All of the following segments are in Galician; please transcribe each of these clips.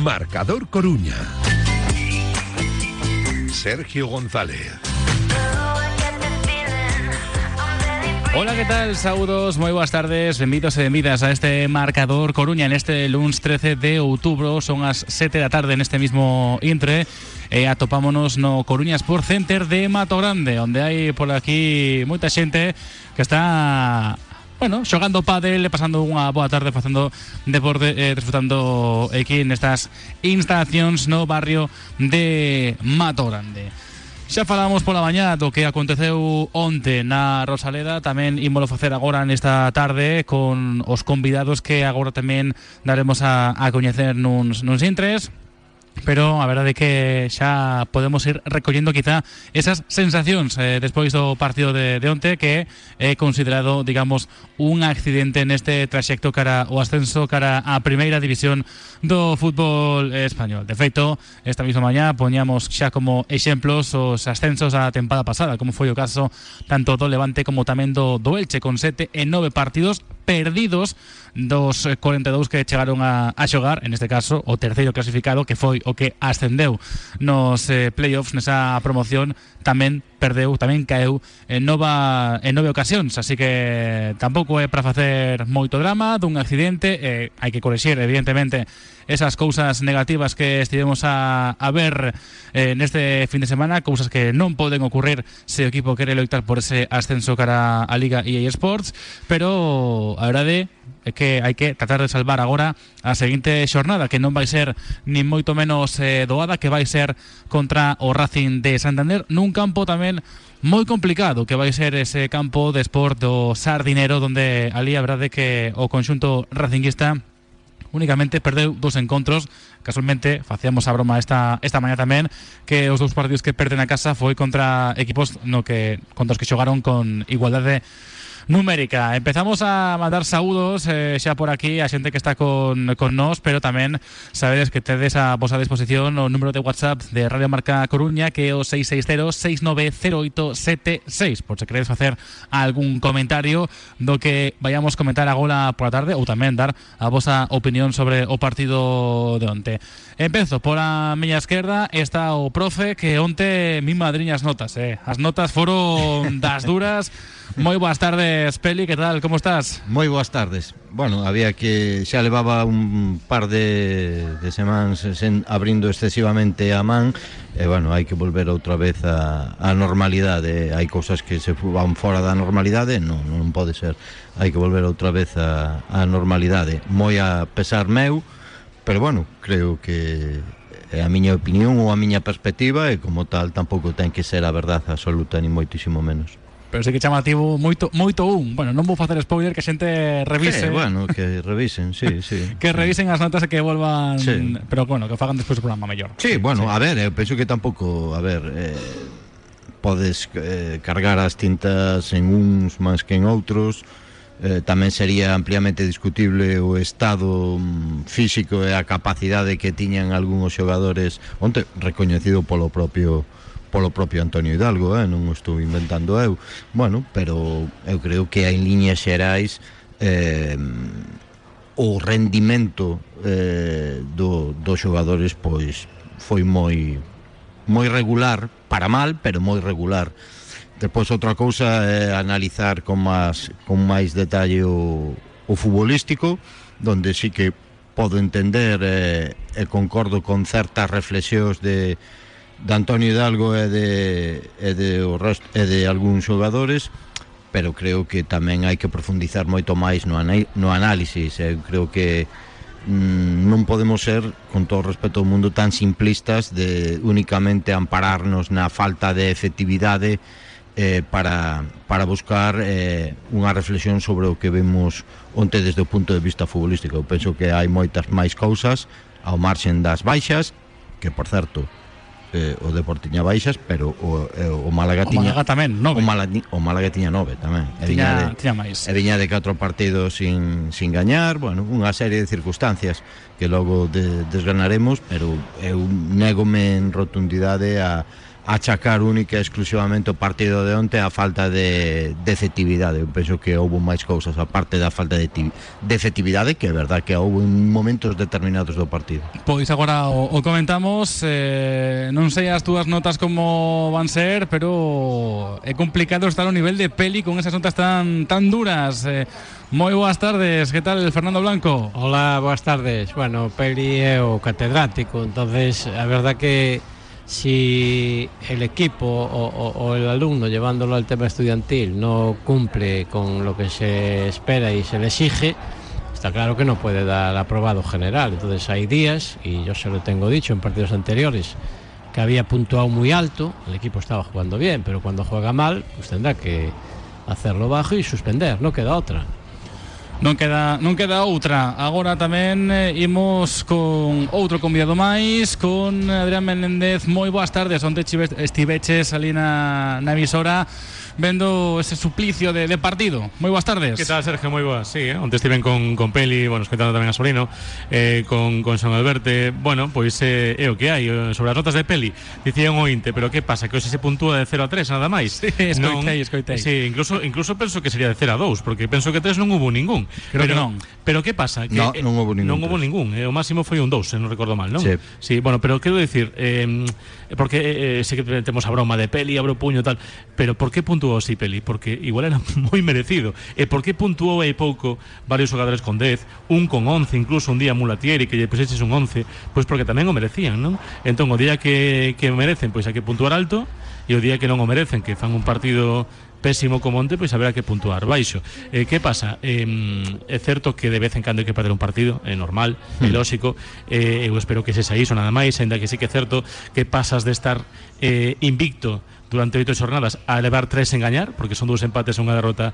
Marcador Coruña. Sergio González. Hola, ¿qué tal? Saúdos, moi boas tardes, benvidos e benvidas a este Marcador Coruña en este lunes 13 de outubro. Son as 7 da tarde neste mismo intre e atopámonos no Coruña Sport Center de Mato Grande, onde hai por aquí moita xente que está, bueno, xogando pádel, pasando unha boa tarde facendo deporte, disfrutando aquí nestas instalacións no barrio de Mato Grande. Xa falamos pola mañá do que aconteceu onte na Rosaleda, tamén ímolo facer agora nesta tarde con os convidados que agora tamén daremos a coñecer nuns intres. Pero a verdade é que xa podemos ir recollendo quizá esas sensacións despois do partido de onte, que é considerado, digamos, un accidente neste traxecto cara o ascenso cara a primeira división do fútbol español. De feito, esta mesma mañá poñamos xa como exemplos os ascensos da tempada pasada, como foi o caso tanto do Levante como tamén do Elche, con 7 e 9 partidos perdidos dos 42 que chegaron a xogar, en este caso o terceiro clasificado, que foi o que ascendeu nos playoffs nesa promoción, tamén perdeu, tamén caeu en 9 ocasións, así que tampouco é para facer moito drama dun accidente. Hai que corrixir evidentemente esas cousas negativas que estivemos a ver neste fin de semana, cousas que non poden ocurrir se o equipo quere loitar por ese ascenso cara a Liga EA Sports, pero a verdade é que hai que tratar de salvar agora a seguinte xornada, que non vai ser nin moito menos doada, que vai ser contra o Racing de Santander, nun campo tamén moi complicado, que vai ser ese campo de Sport do Sardinero, donde ali a verdade que o conxunto racinguista únicamente perdeu 2 encontros. Casualmente facíamos a broma esta mañá tamén, que os 2 partidos que perden a casa foi contra equipos contra os que xogaron con igualdade numérica. Empezamos a mandar saúdos xa por aquí a xente que está con nós, pero tamén sabedes que tedes a vosa disposición o número de WhatsApp de Radio Marca Coruña, que é o 660-690876, por se queredes facer algún comentario do que vayamos comentar agora por a tarde, ou tamén dar a vosa opinión sobre o partido de onte. Empezo por a miña esquerda, está o profe, que onte mi madriña as notas, as notas foron das duras. Moi boas tardes, Peli, que tal, como estás? Moi boas tardes. Bueno, había que xa levaba un par de semanas abrindo excesivamente a man, e bueno, hai que volver outra vez a normalidade. Hai cousas que se van fora da normalidade, non pode ser. Hai que volver outra vez a normalidade. Moi a pesar meu, pero bueno, creo que é a miña opinión ou a miña perspectiva, e como tal tampouco ten que ser a verdade absoluta, ni moitísimo menos. Pero sí que chamativo moito un. Bueno, non vou facer spoiler, que a xente revise. Bueno, que revisen, sí. Que revisen as notas e que volvan, sí. Pero bueno, que fagan despois o programa mellor. Sí, bueno, sí. A ver, eu penso que tampouco, podes cargar as tintas en uns máis que en outros. Tamén sería ampliamente discutible o estado físico e a capacidade que tiñan algúns xogadores onte, recoñecido polo propio Antonio Hidalgo, non o estou inventando eu. Bueno, pero eu creo que en liñas xerais o rendimento dos xogadores pois foi moi regular, para mal, pero moi regular. Depois outra cousa é analizar con máis detalle o futbolístico, donde sí que podo entender e concordo con certas reflexións de Antonio Hidalgo e de algúns xogadores, pero creo que tamén hai que profundizar moito máis no análisis. Eu creo que non podemos ser, con todo o respeto ao mundo, tan simplistas de únicamente ampararnos na falta de efectividade para buscar unha reflexión sobre o que vemos onte desde o punto de vista futbolístico. Eu penso que hai moitas máis cousas ao marxen das baixas, que por certo o Depor tiña baixas, pero o Málaga tiña... O Málaga tamén, 9. O Málaga tiña 9 tamén. Tiña máis. E viña de 4 partidos sin gañar, bueno, unha serie de circunstancias que logo desgranaremos, pero eu négome en rotundidade a achacar única e exclusivamente o partido de onte a falta de efectividade. Eu penso que houve máis cousas aparte da falta de efectividade, que é verdad que houve en momentos determinados do partido. Pois agora o comentamos, non sei as túas notas como van ser, pero é complicado estar ao nivel de Peli con esas notas tan duras. Moi boas tardes, que tal, Fernando Blanco? Hola, boas tardes. Bueno, Peli é o catedrático, entonces a verdad que si el equipo o el alumno, llevándolo al tema estudiantil, no cumple con lo que se espera y se le exige, está claro que no puede dar aprobado general. Entonces hay días, y yo se lo tengo dicho en partidos anteriores, que había puntuado muy alto, el equipo estaba jugando bien, pero cuando juega mal, pues tendrá que hacerlo bajo y suspender, no queda otra. Non queda outra. Agora tamén imos con outro convidado máis, con Adrián Menéndez. Moi boas tardes. Onte estiveches ali na emisora vendo ese suplicio de partido. Moi boas tardes. Que tal, Sergio? Moi boas, sí, onte estiven con Peli, bueno, escoitando tamén a Solino, con San Alberto. Bueno, pois é o que hai. Sobre as notas de Peli, dicían o Inte, pero que pasa? Que hoxe se puntúa de 0 a 3, nada máis. Sí, escoitei. Sí, incluso penso que sería de 0 a 2, porque penso que 3 non hubo ningún. Creo que non. Pero que pasa? Que non houve ningún. Non houve ningún, o máximo foi un 2, se non recordo mal, non? Sí. Sí, bueno, pero quero dicir, porque sei que temos a broma de Peli, abro o puño e tal, pero por que puntuou así Peli? Porque igual era moi merecido. E por que puntuou aí pouco varios xogadores con 10, un con 11, incluso un día Mulatieri que lle puseches un 11? Pois porque tamén o merecían, non? Entón o día que merecen, pois hai que puntuar alto, e o día que non o merecen, que fan un partido pésimo como onte, pois haberá que puntuar baixo. Que pasa? É certo que de vez en cando hai que perder un partido, é normal, é lóxico, eu espero que se xa iso nada máis, ainda que sí que é certo que pasas de estar invicto durante 8 xornadas a levar 3 en gañar, porque son 2 empates e unha derrota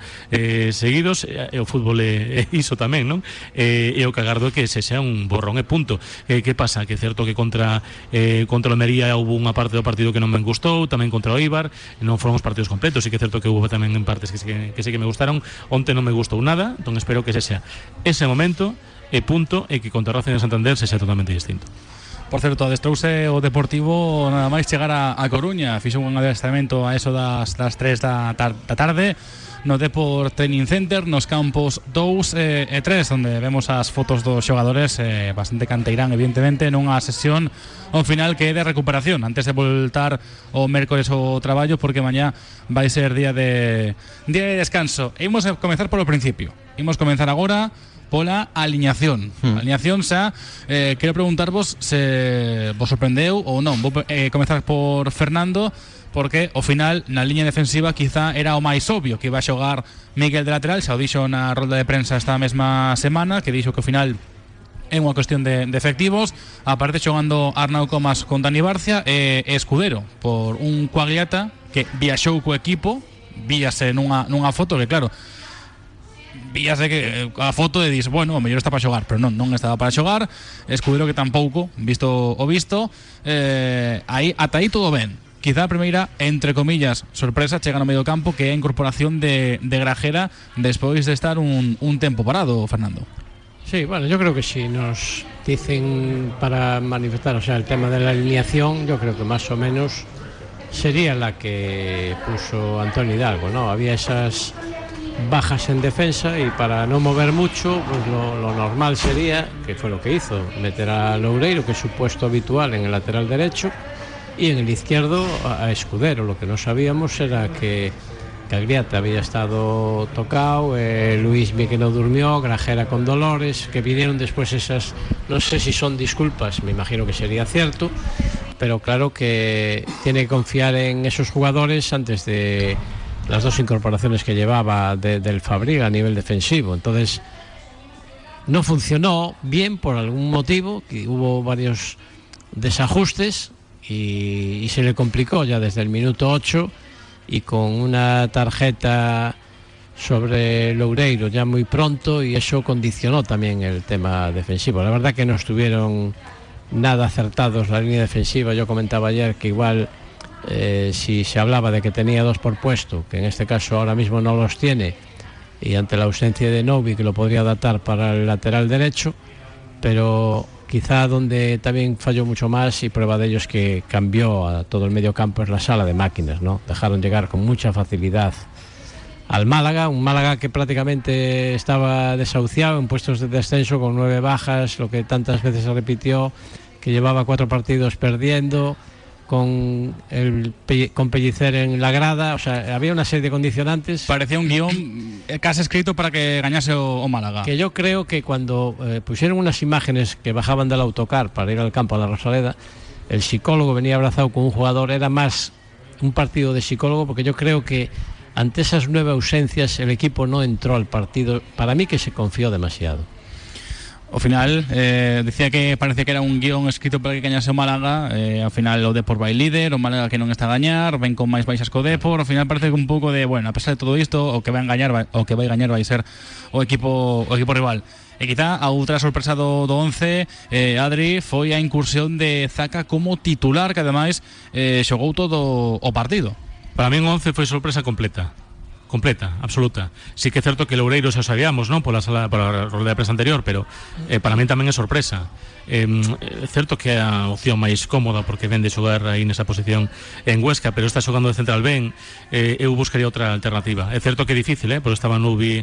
seguidos, e o fútbol é iso tamén, non? E o cagardo é que se xa un borrón e punto. Que pasa? Que é certo que contra o Almería houve unha parte do partido que non me gustou, tamén contra o Eibar, non foron os partidos completos, sí que é certo que houve tamén en partes que sí que me gustaron. Onte non me gustou nada, entón espero que se xa ese momento e punto, e que contra Racing de Santander se xa totalmente distinto. Por certo, adestrouse o Deportivo nada máis chegar a Coruña. Fixo un adestramento a eso das 3 da tarde no Deport Training Center, nos campos 2 e 3, onde vemos as fotos dos xogadores, bastante canteirán, evidentemente, nunha sesión ao final que é de recuperación antes de voltar o mércores ao traballo, porque mañá vai ser día de descanso. E imos a comenzar polo principio. Imos comenzar agora pola aliñación. Aliñación xa, quero preguntarvos se vos sorprendeu ou non. Vou comenzar por Fernando, porque ao final na liña defensiva quizá era o máis obvio que iba a xogar Miguel de lateral. Xa o dixo na rolda de prensa esta mesma semana, que dixo que ao final é unha cuestión de efectivos. Aparte xogando Arnau Comas con Dani Barcia e Escudero por un Coagliata que viaxou co equipo. Víase nunha foto que, claro, víase que a foto de dis, bueno, o mellor está para xogar, pero non estaba para xogar. Escudero que tampouco, visto o visto. Aí ata aí todo ben. Quizá a primeira, entre comillas, sorpresa chega no medio campo, que é a incorporación de Grajera despois de estar un tempo parado, Fernando. Sí, bueno, yo creo que si nos dicen para manifestar, o sea, el tema de la alineación, yo creo que más o menos sería la que puso Antonio Hidalgo, ¿no? Había esas bajas en defensa y para no mover mucho, pues lo normal sería, que fue lo que hizo, meter a Loureiro, que es su puesto habitual en el lateral derecho, y en el izquierdo a Escudero. Lo que no sabíamos era que Cagliata había estado tocado, Luismi que no durmió, Grajera con dolores, que vinieron después esas, no sé si son disculpas, me imagino que sería cierto, pero claro que tiene que confiar en esos jugadores antes de las 2 incorporaciones que llevaba del Fabriga a nivel defensivo. Entonces no funcionó bien por algún motivo, que hubo varios desajustes y se le complicó ya desde el minuto 8, y con una tarjeta sobre Loureiro ya muy pronto, y eso condicionó también el tema defensivo. La verdad que no estuvieron nada acertados la línea defensiva. Yo comentaba ayer que igual si se hablaba de que tenía 2 por puesto, que en este caso ahora mismo no los tiene, y ante la ausencia de Novi, que lo podría adaptar para el lateral derecho, pero quizá donde también falló mucho más, y prueba de ello es que cambió a todo el medio campo, es la sala de máquinas, ¿no? Dejaron llegar con mucha facilidad al Málaga, un Málaga que prácticamente estaba desahuciado en puestos de descenso con 9 bajas, lo que tantas veces se repitió, que llevaba 4 partidos perdiendo, con Pellicer en la grada. O sea, había una serie de condicionantes. Parecía un guión casi escrito para que gañase o Málaga. Que yo creo que cuando pusieron unas imágenes que bajaban del autocar para ir al campo a la Rosaleda, el psicólogo venía abrazado con un jugador, era más un partido de psicólogo, porque yo creo que ante esas 9 ausencias el equipo no entró al partido, para mí que se confió demasiado. Ao final, decía que parecía que era un guión escrito para que gañase o Málaga, ao final o Depor vai líder, o Málaga que non está a gañar, ven con máis baixas co Depor, ao final parece que un pouco de, bueno, a pesar de todo isto, o que vai gañar vai ser o equipo rival. E quizá a outra sorpresa do 11, Adri, foi a incursión de Zaka como titular, que ademais xogou todo o partido. Para mí un 11 foi sorpresa completa, absoluta. Sí que é certo que Loureiro xa sabíamos, non, pola rolda de prensa anterior, pero para mí tamén é sorpresa. É certo que é a opción máis cómoda porque ven de xogar aí nesa posición en Huesca, pero está xogando de central ben. Eu buscaría outra alternativa. É certo que é difícil, porque estaba Nubi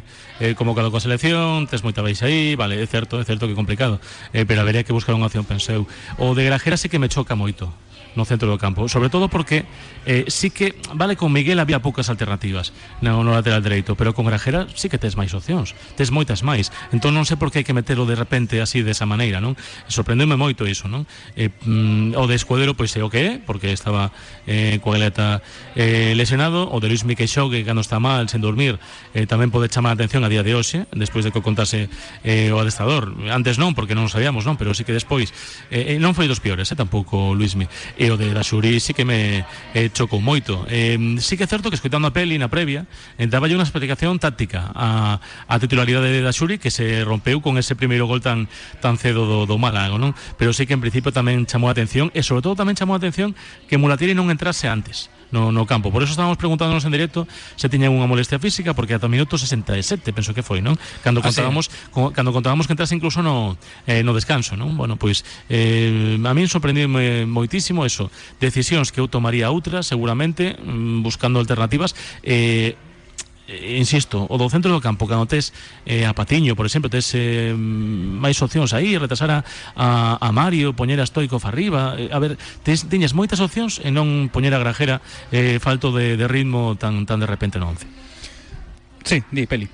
convocado coa selección, tes moita baixa aí, vale, é certo que é complicado, pero habería que buscar unha opción, penseu. O de Grajera sí que me choca moito no centro do campo, sobre todo porque sí que, vale, con Miguel había poucas alternativas no lateral dereito, pero con Grajera sí que tes máis opcións, tes moitas máis, entón non sei por que hai que metelo de repente así desa maneira, non? Sorprendeume moito iso, non? O de Escudero pois é o que é, porque estaba coa Eleta lesionado. O de Luis Miquel Xogue, que cando está mal, sen dormir, tamén pode chamar a atención a día de hoxe, despois de que o contase o adestrador. Antes non, porque non o sabíamos, non? Pero sí que despois non foi dos piores, tampouco Luismi. E o de Daxuri sí que me chocou moito. Sí que é certo que, escoitando a peli na previa, daba unha explicación táctica a titularidade de Daxuri, que se rompeu con ese primeiro gol tan cedo do Málaga, non? Pero sí que en principio tamén chamou a atención, e sobre todo tamén chamou a atención que Mulatiri non entrase antes no campo. Por eso estábamos preguntándonos en directo se tiñan unha molestia física, porque ata o minuto 67 penso que foi, non? Cando contábamos que entrase incluso no descanso, non? Bueno, pois a min sorprendeume moitísimo eso, decisións que eu tomaría outras seguramente, buscando alternativas. Insisto, o do centro do campo, cando tes a Patiño, por exemplo, tes máis opcións aí, retrasar a Mario, poñer a Stoikov arriba, a ver, tiñes moitas opcións e non poñer a Grajera falto de ritmo tan de repente no 11. Sí, di, Peli.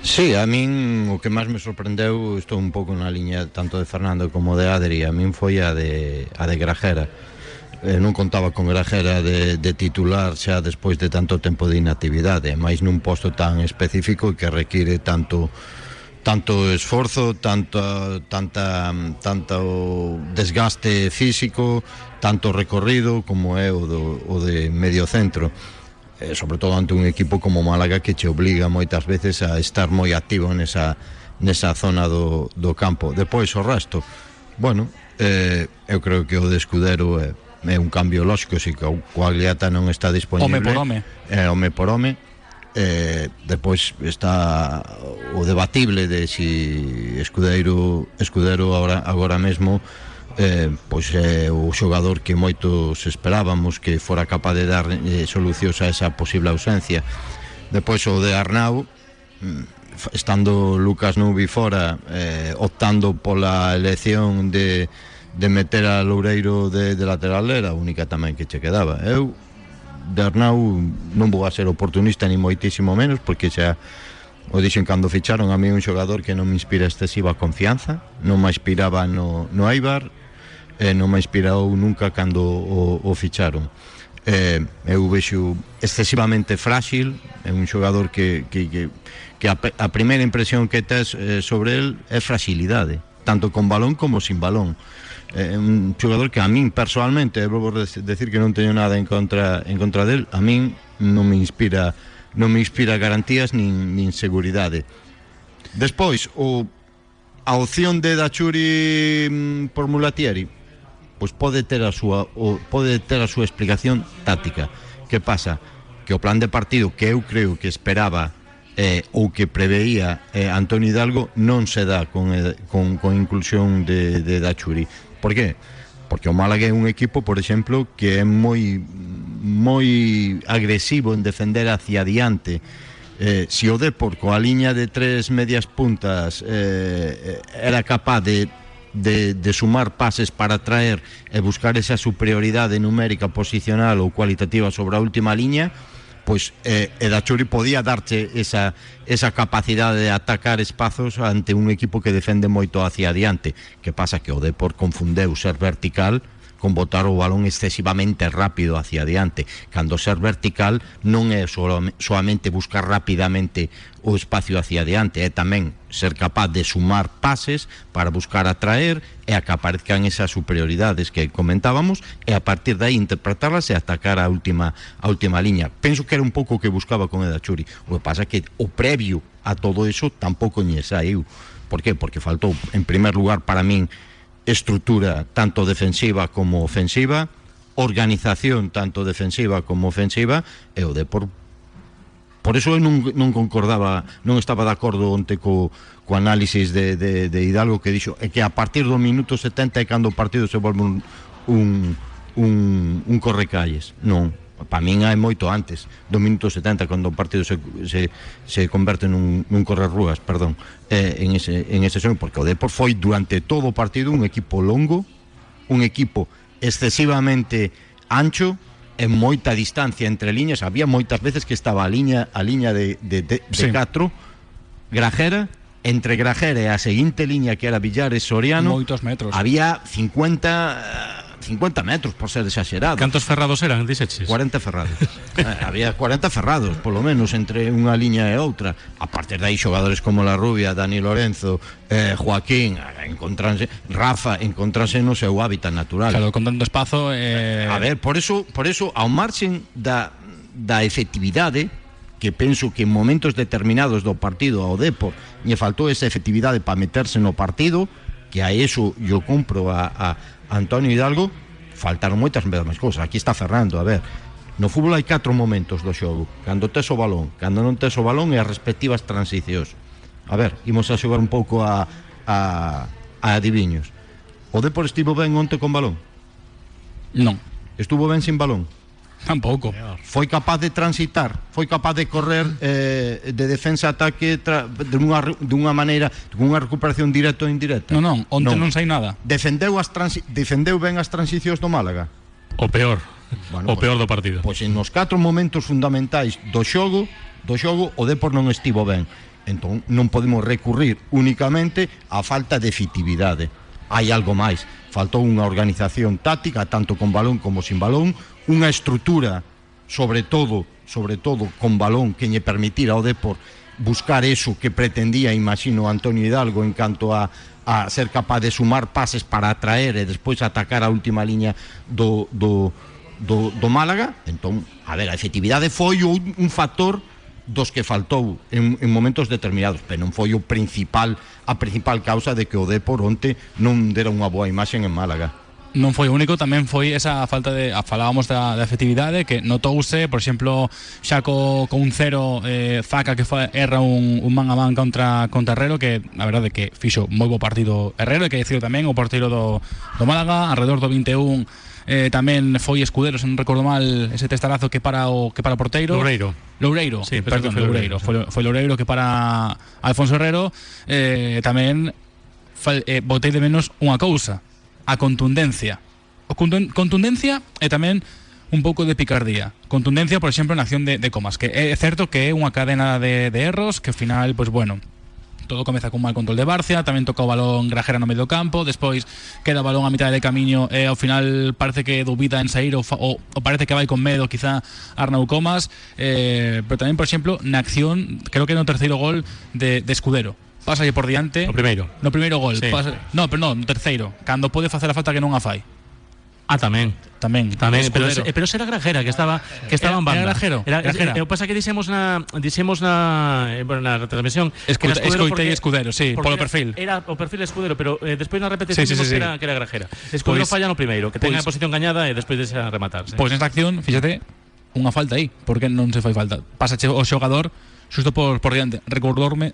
Sí, a min o que máis me sorprendeu, estou un pouco na liña tanto de Fernando como de Adri, a min foi a de Grajera. Non contaba con Grajera de titular xa despois de tanto tempo de inactividade, máis nun posto tan específico que require tanto esforzo, tanto desgaste físico, tanto recorrido como é o de medio centro, sobre todo ante un equipo como Málaga que che obliga moitas veces a estar moi activo nesa zona do campo. Depois o resto, bueno, eu creo que o de Escudero é un cambio lógico, se que o Agliata non está disponible, home por home. Depois está o debatible de si Escudero agora mesmo pois é o xogador que moitos esperábamos que fora capaz de dar solucións a esa posible ausencia. Depois o de Arnau, estando Lucas Nubi fora, optando pola elección de meter a Loureiro de lateral, era a única tamén que che quedaba. Eu de Arnau non vou a ser oportunista ni moitísimo menos, porque xa o dixen cando ficharon, a mí un xogador que non me inspira excesiva confianza, non me inspiraba no Eibar, non me inspirou nunca cando o ficharon. Eu vexo excesivamente frágil, é un xogador que a primeira impresión que tes sobre el é fragilidade, tanto con balón como sin balón. Un xogador que a min personalmente, vou decir que non teño nada en contra del, a min non me inspira garantías nin seguridade. Despois a opción de Daxuri por Mulatieri, pois pode ter a súa explicación táctica. Que pasa? Que o plan de partido que eu creo que esperaba o que preveía Antonio Hidalgo non se dá con inclusión de Dachuri. Por qué? Porque o Málaga é un equipo, por exemplo, que é moi agresivo en defender hacia adiante. Si o Depor coa liña de 3 medias puntas era capaz de sumar pases para traer e buscar esa superioridade numérica, posicional ou cualitativa sobre a última liña, pois Dachuri podía darche esa capacidade de atacar espazos ante un equipo que defende moito hacia adiante. Que pasa? Que o Depor confundeu ser vertical con botar o balón excesivamente rápido hacia adiante, cando ser vertical non é solamente buscar rapidamente o espacio hacia adiante, é tamén ser capaz de sumar pases para buscar atraer e a que aparezcan esas superioridades que comentábamos, e a partir de aí interpretarlas e atacar a última liña. Penso que era un pouco o que buscaba con Dachuri. O que pasa é que o previo a todo eso tampouco lle saiu. Por qué? Porque faltou, en primer lugar, para min, estrutura tanto defensiva como ofensiva, organización tanto defensiva como ofensiva, e o Depor. Por eso eu non concordaba, non estaba de acordo onte co análisis de Hidalgo, que dixo que a partir do minuto 70 é cando o partido se volve un correcalles. Non, para min é moito antes do minuto 70, cando o partido se converte nun correrrúas, perdón, en ese son, porque o Depor foi durante todo o partido un equipo longo, un equipo excesivamente ancho, en moita distancia entre liñas. Había moitas veces que estaba a liña de 4 Grajera, entre Grajera e a seguinte liña, que era Villares Soriano, moitos metros, había 50 metros, por ser exagerado. Cantos ferrados eran, dixeches? 40 ferrados. Había 40 ferrados, polo menos, entre unha liña e outra. A partir de aí, xogadores como La Rubia, Dani Lorenzo, Joaquín, Rafa, encontranse no seu hábitat natural. Claro, con tanto espazo. A ver, por eso, ao marxen da efectividade, que penso que en momentos determinados do partido ao Depor lle faltou esa efectividade para meterse no partido, que a eso yo compro a Antonio Hidalgo, faltaron moitas máis cousas. Aquí está Fernando, a ver, no fútbol hai 4 momentos do xogo: cando tes o balón, cando non tes o balón e as respectivas transicións. A ver, imos a xogar un pouco a adiviños. O Depor estivo ben onte con balón? Non. Estuvo ben sin balón? Tampouco. Foi capaz de transitar, foi capaz de correr de defensa a ataque dunha maneira, con unha recuperación directa ou indirecta? Non, onte non sai nada. Defendeu ben as transicións do Málaga? O peor. Bueno, peor do partido. Pois en nos 4 momentos fundamentais do xogo o Depor non estivo ben. Entón non podemos recurrir únicamente á falta de efectividade. Hai algo máis. Faltou unha organización táctica, tanto con balón como sin balón, unha estrutura, sobre todo con balón, que lle permitira ao Depor buscar eso que pretendía, imagino, Antonio Hidalgo, en canto a ser capaz de sumar pases para atraer e despois atacar a última liña do Málaga. Entón, a ver, a efectividade foi un factor dos que faltou en momentos determinados, pero non foi a principal causa de que o Depor onte non dera unha boa imaxe en Málaga. Non foi o único, tamén foi esa falta de, falábamos da efectividade, que notouse, por exemplo, xa con un 0 Zaca, que erra un man a man contra Herrero, que a verdade que fixo moi bo partido Herrero, e que decidiu tamén o porteiro do Málaga. Alrededor do 21 tamén foi Escudero, se non recordo mal, ese testarazo que para o porteiro. Loureiro, sí, perdón, Loureiro. Foi Loureiro que para Alfonso Herrero. Tamén botei de menos unha cousa: a contundencia. Contundencia e tamén un pouco de picardía. Contundencia, por exemplo, na acción de Comas, que é certo que é unha cadena de erros que ao final, pois bueno, todo comeza con mal control de Barcia, tamén toca o balón Grajera no medio campo, despois queda o balón a mitad de camiño e ao final parece que dubida en sair ou parece que vai con medo quizá Arnau Comas, pero tamén, por exemplo, na acción, creo que no terceiro gol de Escudero, pasa por diante no primeiro gol, sí. No terceiro, cando pode facer a falta que non a fai. Tamén, pero será Grajera que estaba en banda. Era Grajero. O pasa que dixemos na retransmisión escoitei Escudero, sí, polo perfil. Era o perfil Escudero, pero despois na repetición que era Grajera. Escudero falla no primeiro, que ten a posición gañada e despois deixa rematar. Pois nesta acción, fíxate, unha falta aí, porque non se fai falta. Pásache o xogador xusto por diante. Recordoume,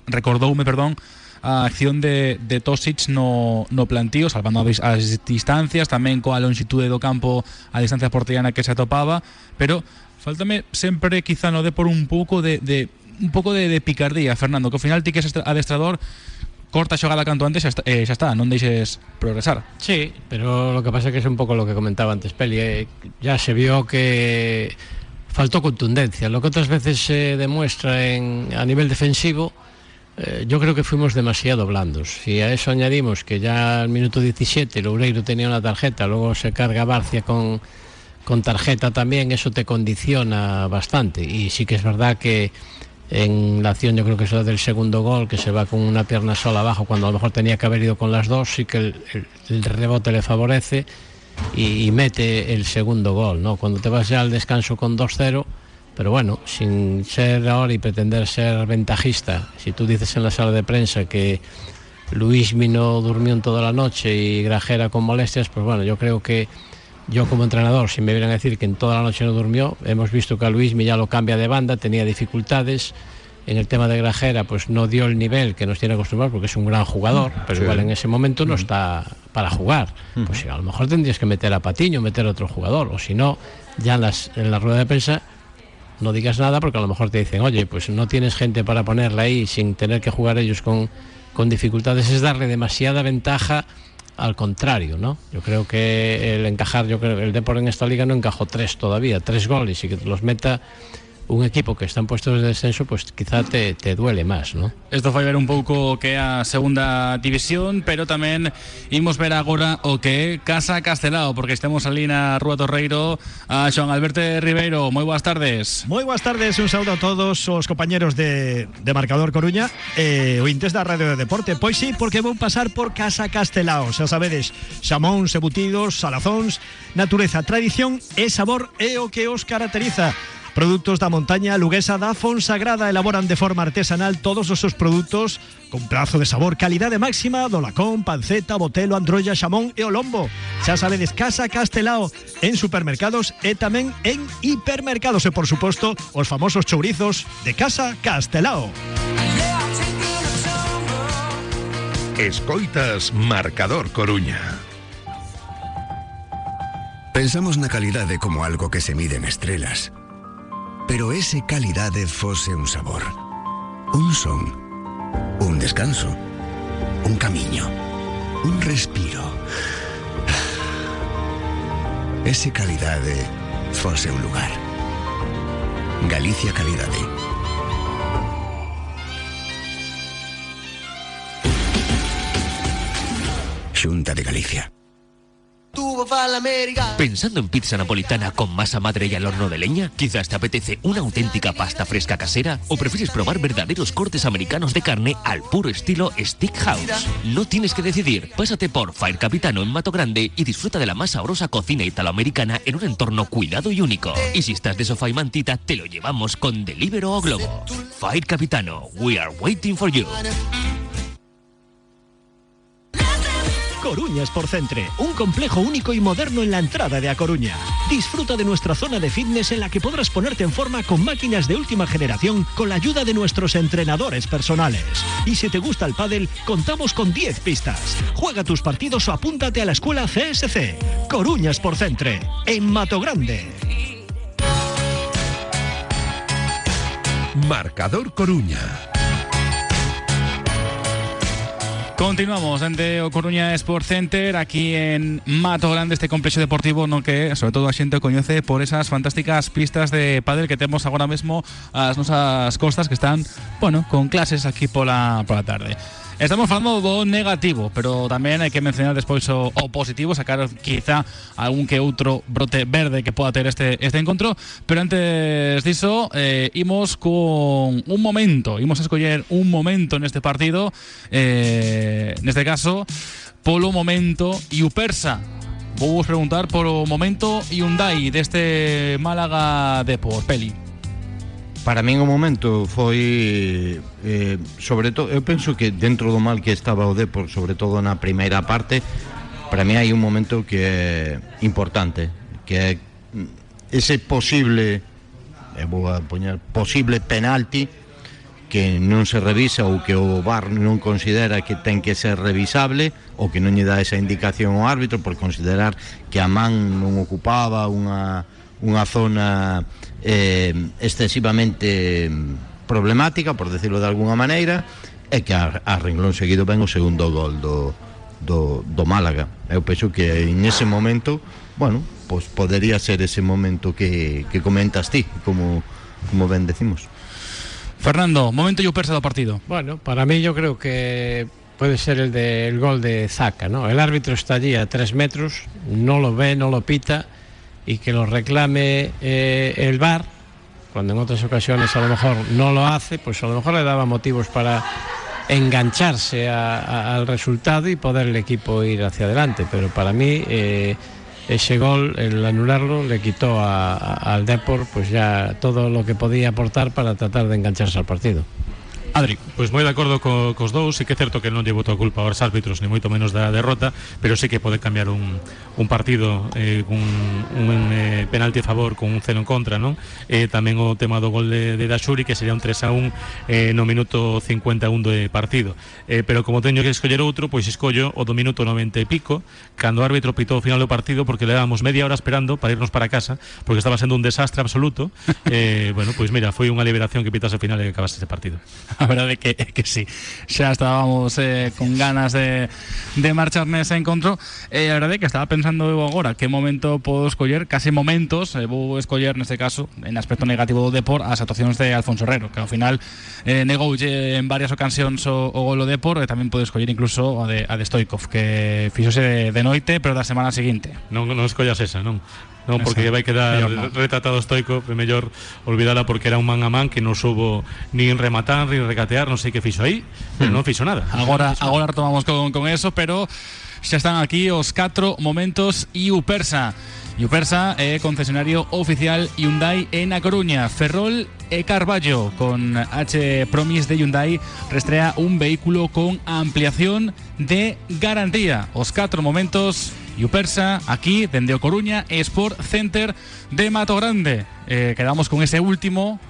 perdón, a acción de Tosic no plantío, salvando as distancias, tamén coa longitude do campo, a distancia portellana que se atopaba, pero faltame sempre quizá no de por un pouco de picardía, Fernando, que ao final ti que és adestrador, corta a xogada canto antes, xa está, non deixes progresar. Sí, pero lo que pasa es que es un poco lo que comentaba antes Peli, ya se vio que faltó contundencia, lo que otras veces se demuestra a nivel defensivo. Yo creo que fuimos demasiado blandos. Si a eso añadimos que ya al minuto 17 Loureiro tenía una tarjeta, luego se carga Barcia con tarjeta también, eso te condiciona bastante. Y sí que es verdad que en la acción, yo creo que es la del segundo gol, que se va con una pierna sola abajo cuando a lo mejor tenía que haber ido con las dos, sí que el rebote le favorece y mete el segundo gol, ¿no? Cuando te vas ya al descanso con 2-0, pero bueno, sin ser ahora y pretender ser ventajista, si tú dices en la sala de prensa que Luismi no durmió en toda la noche y Grajera con molestias, pues bueno, yo creo que yo como entrenador, si me vienen a decir que en toda la noche no durmió, hemos visto que a Luismi ya lo cambia de banda, tenía dificultades. En el tema de Grajera, pues no dio el nivel que nos tiene acostumbrados, porque es un gran jugador, pero igual en ese momento no está para jugar. Pues a lo mejor tendrías que meter a Patiño, meter a otro jugador, o si no, ya en la rueda de prensa no digas nada, porque a lo mejor te dicen, oye, pues no tienes gente para ponerla ahí sin tener que jugar ellos con dificultades. Es darle demasiada ventaja al contrario, ¿no? Yo creo que el Depor en esta liga no encajó 3 goles, y que los meta un equipo que está en puestos de descenso, pues quizá te duele más, ¿no? Isto foi ver un pouco que é a segunda división, pero tamén imos ver agora o que é Casa Castelao, porque estamos ali na Rúa Torreiro. A Xoan Alberto Ribeiro, moi boas tardes. Moi boas tardes, un saúdo a todos os compañeros de Marcador Coruña e ointes da Radio de Deporte. Pois sí, porque vou pasar por Casa Castelao, xa sabedes, xamóns, embutidos, salazóns, natureza, tradición e sabor é o que os caracteriza. Productos da montaña luguesa da Fonsagrada elaboran de forma artesanal todos os seus produtos con prazo de sabor, calidade máxima do lacón, panceta, botelo, androlla, xamón e o lombo. Xa sabedes, Casa Castelao en supermercados e tamén en hipermercados e, por suposto, os famosos chourizos de Casa Castelao. Escoitas Marcador Coruña. Pensamos na calidade como algo que se mide en estrelas. Pero ese calidade fose un sabor, un son, un descanso, un camiño, un respiro. Ese calidade fose un lugar. Galicia Calidade. Xunta de Galicia. ¿Pensando en pizza napolitana con masa madre y al horno de leña? ¿Quizás te apetece una auténtica pasta fresca casera? ¿O prefieres probar verdaderos cortes americanos de carne al puro estilo Steakhouse? No tienes que decidir. Pásate por Fire Capitano en Mato Grande y disfruta de la más sabrosa cocina italoamericana en un entorno cuidado y único. Y si estás de sofá y mantita, te lo llevamos con Deliveroo o Globo. Fire Capitano, we are waiting for you. Coruña Sport Centre, un complejo único y moderno en la entrada de A Coruña. Disfruta de nuestra zona de fitness en la que podrás ponerte en forma con máquinas de última generación con la ayuda de nuestros entrenadores personales. Y si te gusta el pádel, contamos con 10 pistas. Juega tus partidos o apúntate a la escuela CSC. Coruña Sport Centre, en Mato Grande. Marcador Coruña. Continuamos dende o Coruña Sport Center, aquí en Mato Grande, este complexo deportivo no que, sobre todo, a xente o coñece por esas fantásticas pistas de pádel que temos agora mesmo ás nosas costas, que están, bueno, con clases aquí pola tarde. Estamos falando do negativo, pero tamén hai que mencionar despois o positivo, sacar quizá algún que outro brote verde que poda ter este encontro, pero antes diso, imos con un momento, imos a escoller un momento neste partido, neste caso, polo momento Iupersa. Vou vos preguntar polo momento Hyundai deste Málaga Depor, Peli. Para min o momento foi sobre todo, eu penso que dentro do mal que estaba o Depor, sobre todo na primeira parte, para mí hai un momento que é importante, que é ese posible, vou a poñer, posible penalti que non se revisa ou que o VAR non considera que ten que ser revisable ou que non lle dá esa indicación ao árbitro por considerar que a man non ocupaba unha zona excesivamente problemática, por decirlo de alguna maneira, e que a renglón seguido ven o segundo gol do Málaga. Eu penso que en ese momento, bueno, pues podería ser ese momento que comentas ti, como ben decimos. Fernando, momento Yupersa do partido. Bueno, para mí yo creo que puede ser el gol de Zaka, ¿no? El árbitro está allí a 3 metros, no lo ve, no lo pita, y que lo reclame el VAR, cuando en otras ocasiones a lo mejor no lo hace, pues a lo mejor le daba motivos para engancharse al resultado y poder el equipo ir hacia adelante. Pero para mí ese gol, el anularlo, le quitó al Depor pues ya todo lo que podía aportar para tratar de engancharse al partido. Adri. Pois moi de acordo cos dous, sí que é certo que non lle botou a culpa aos árbitros, ni moito menos da derrota, pero sí que pode cambiar un partido cun un penalti a favor con un 0 en contra, non? Tamén o tema do gol de Daxuri, que sería un 3-1 no minuto 51 de partido. Pero como teño que escoller outro, pois escollo o do minuto 90 e pico, cando o árbitro pitou o final do partido, porque levábamos media hora esperando para irnos para casa, porque estaba sendo un desastre absoluto. Bueno, pois mira, foi unha liberación que pitase ao final e que acabase ese partido. A verdade é que sí, xa estábamos con ganas de marchar nese encontro, e a verdade é que estaba pensando eu agora que momento podo escoller, case momentos, vou escoller neste caso, en aspecto negativo do Depor, as actuacións de Alfonso Herrero, que ao final negoulle en varias ocasións o gol do Depor, e tamén pode escoller incluso a de Stoikov, que fixose de noite, pero da semana seguinte. Non escollas esa, non? Non, porque vai quedar retratado Stoikov, é mellor olvidala, porque era un man a man que non soubo nin rematar, nin regatear, non sei que fixo aí, pero non fixo nada. Agora retomamos con eso, pero xa están aquí os 4 momentos Yupersa. Yupersa é concesionario oficial Hyundai en A Coruña. Ferrol e Carballo, con H Promis de Hyundai, restrea un vehículo con ampliación de garantía. Os 4 momentos Yupersa, aquí, dende O Coruña Sport Center de Mato Grande. Quedamos con ese último,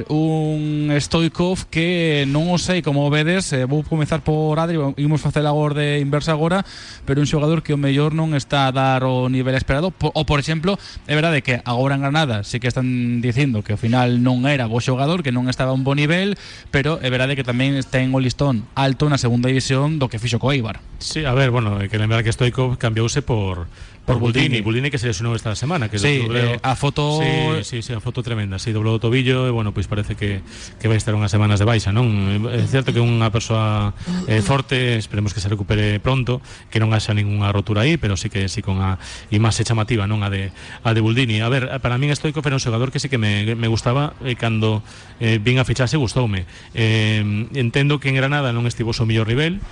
un Stoikov que non o sei como vedes. Vou comezar por Adri, imos facer a orde inversa agora, pero un xogador que o mellor non está a dar o nivel esperado. Ou, por exemplo, é verdade que agora en Granada sí que están dicindo que ao final non era bo xogador, que non estaba a un bo nivel, pero é verdade que tamén ten o listón alto na segunda división do que fixo co Eibar. Sí, a ver, bueno, hai que lembrar que Stoikov cambiouse por Buldini, que se lesionou esta semana, que sí, a foto sí, a foto tremenda, sí, doblou o tobillo, e bueno, pois parece que vai estar unhas semanas de baixa, non? É certo que é unha persoa forte, esperemos que se recupere pronto, que non haxa ninguna rotura aí, pero sí con a imaxe chamativa, non a de Buldini. A ver, para min Stoikov era un xogador que sí que me gustaba, e cando vin a fichaxe gustoume. Entendo que en Granada non estivo o mellor nivel,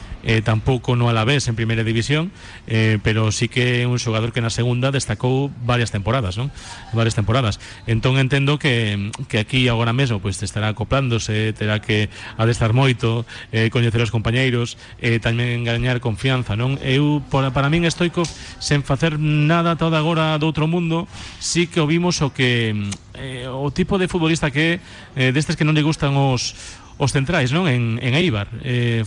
tampouco no Alavés en primeira división, pero sí que é un xogador que na segunda destacou varias temporadas, non? Varias temporadas. Entón entendo que aquí agora mesmo pois estará acoplándose, terá que adestrar moito, coñecer os compañeiros, tamén gañar confianza, non? Para min Stoikov, sen facer nada todo agora do outro mundo, sí que o vimos o tipo de futbolista que destes que non lle gustan os centrais, non? En Eibar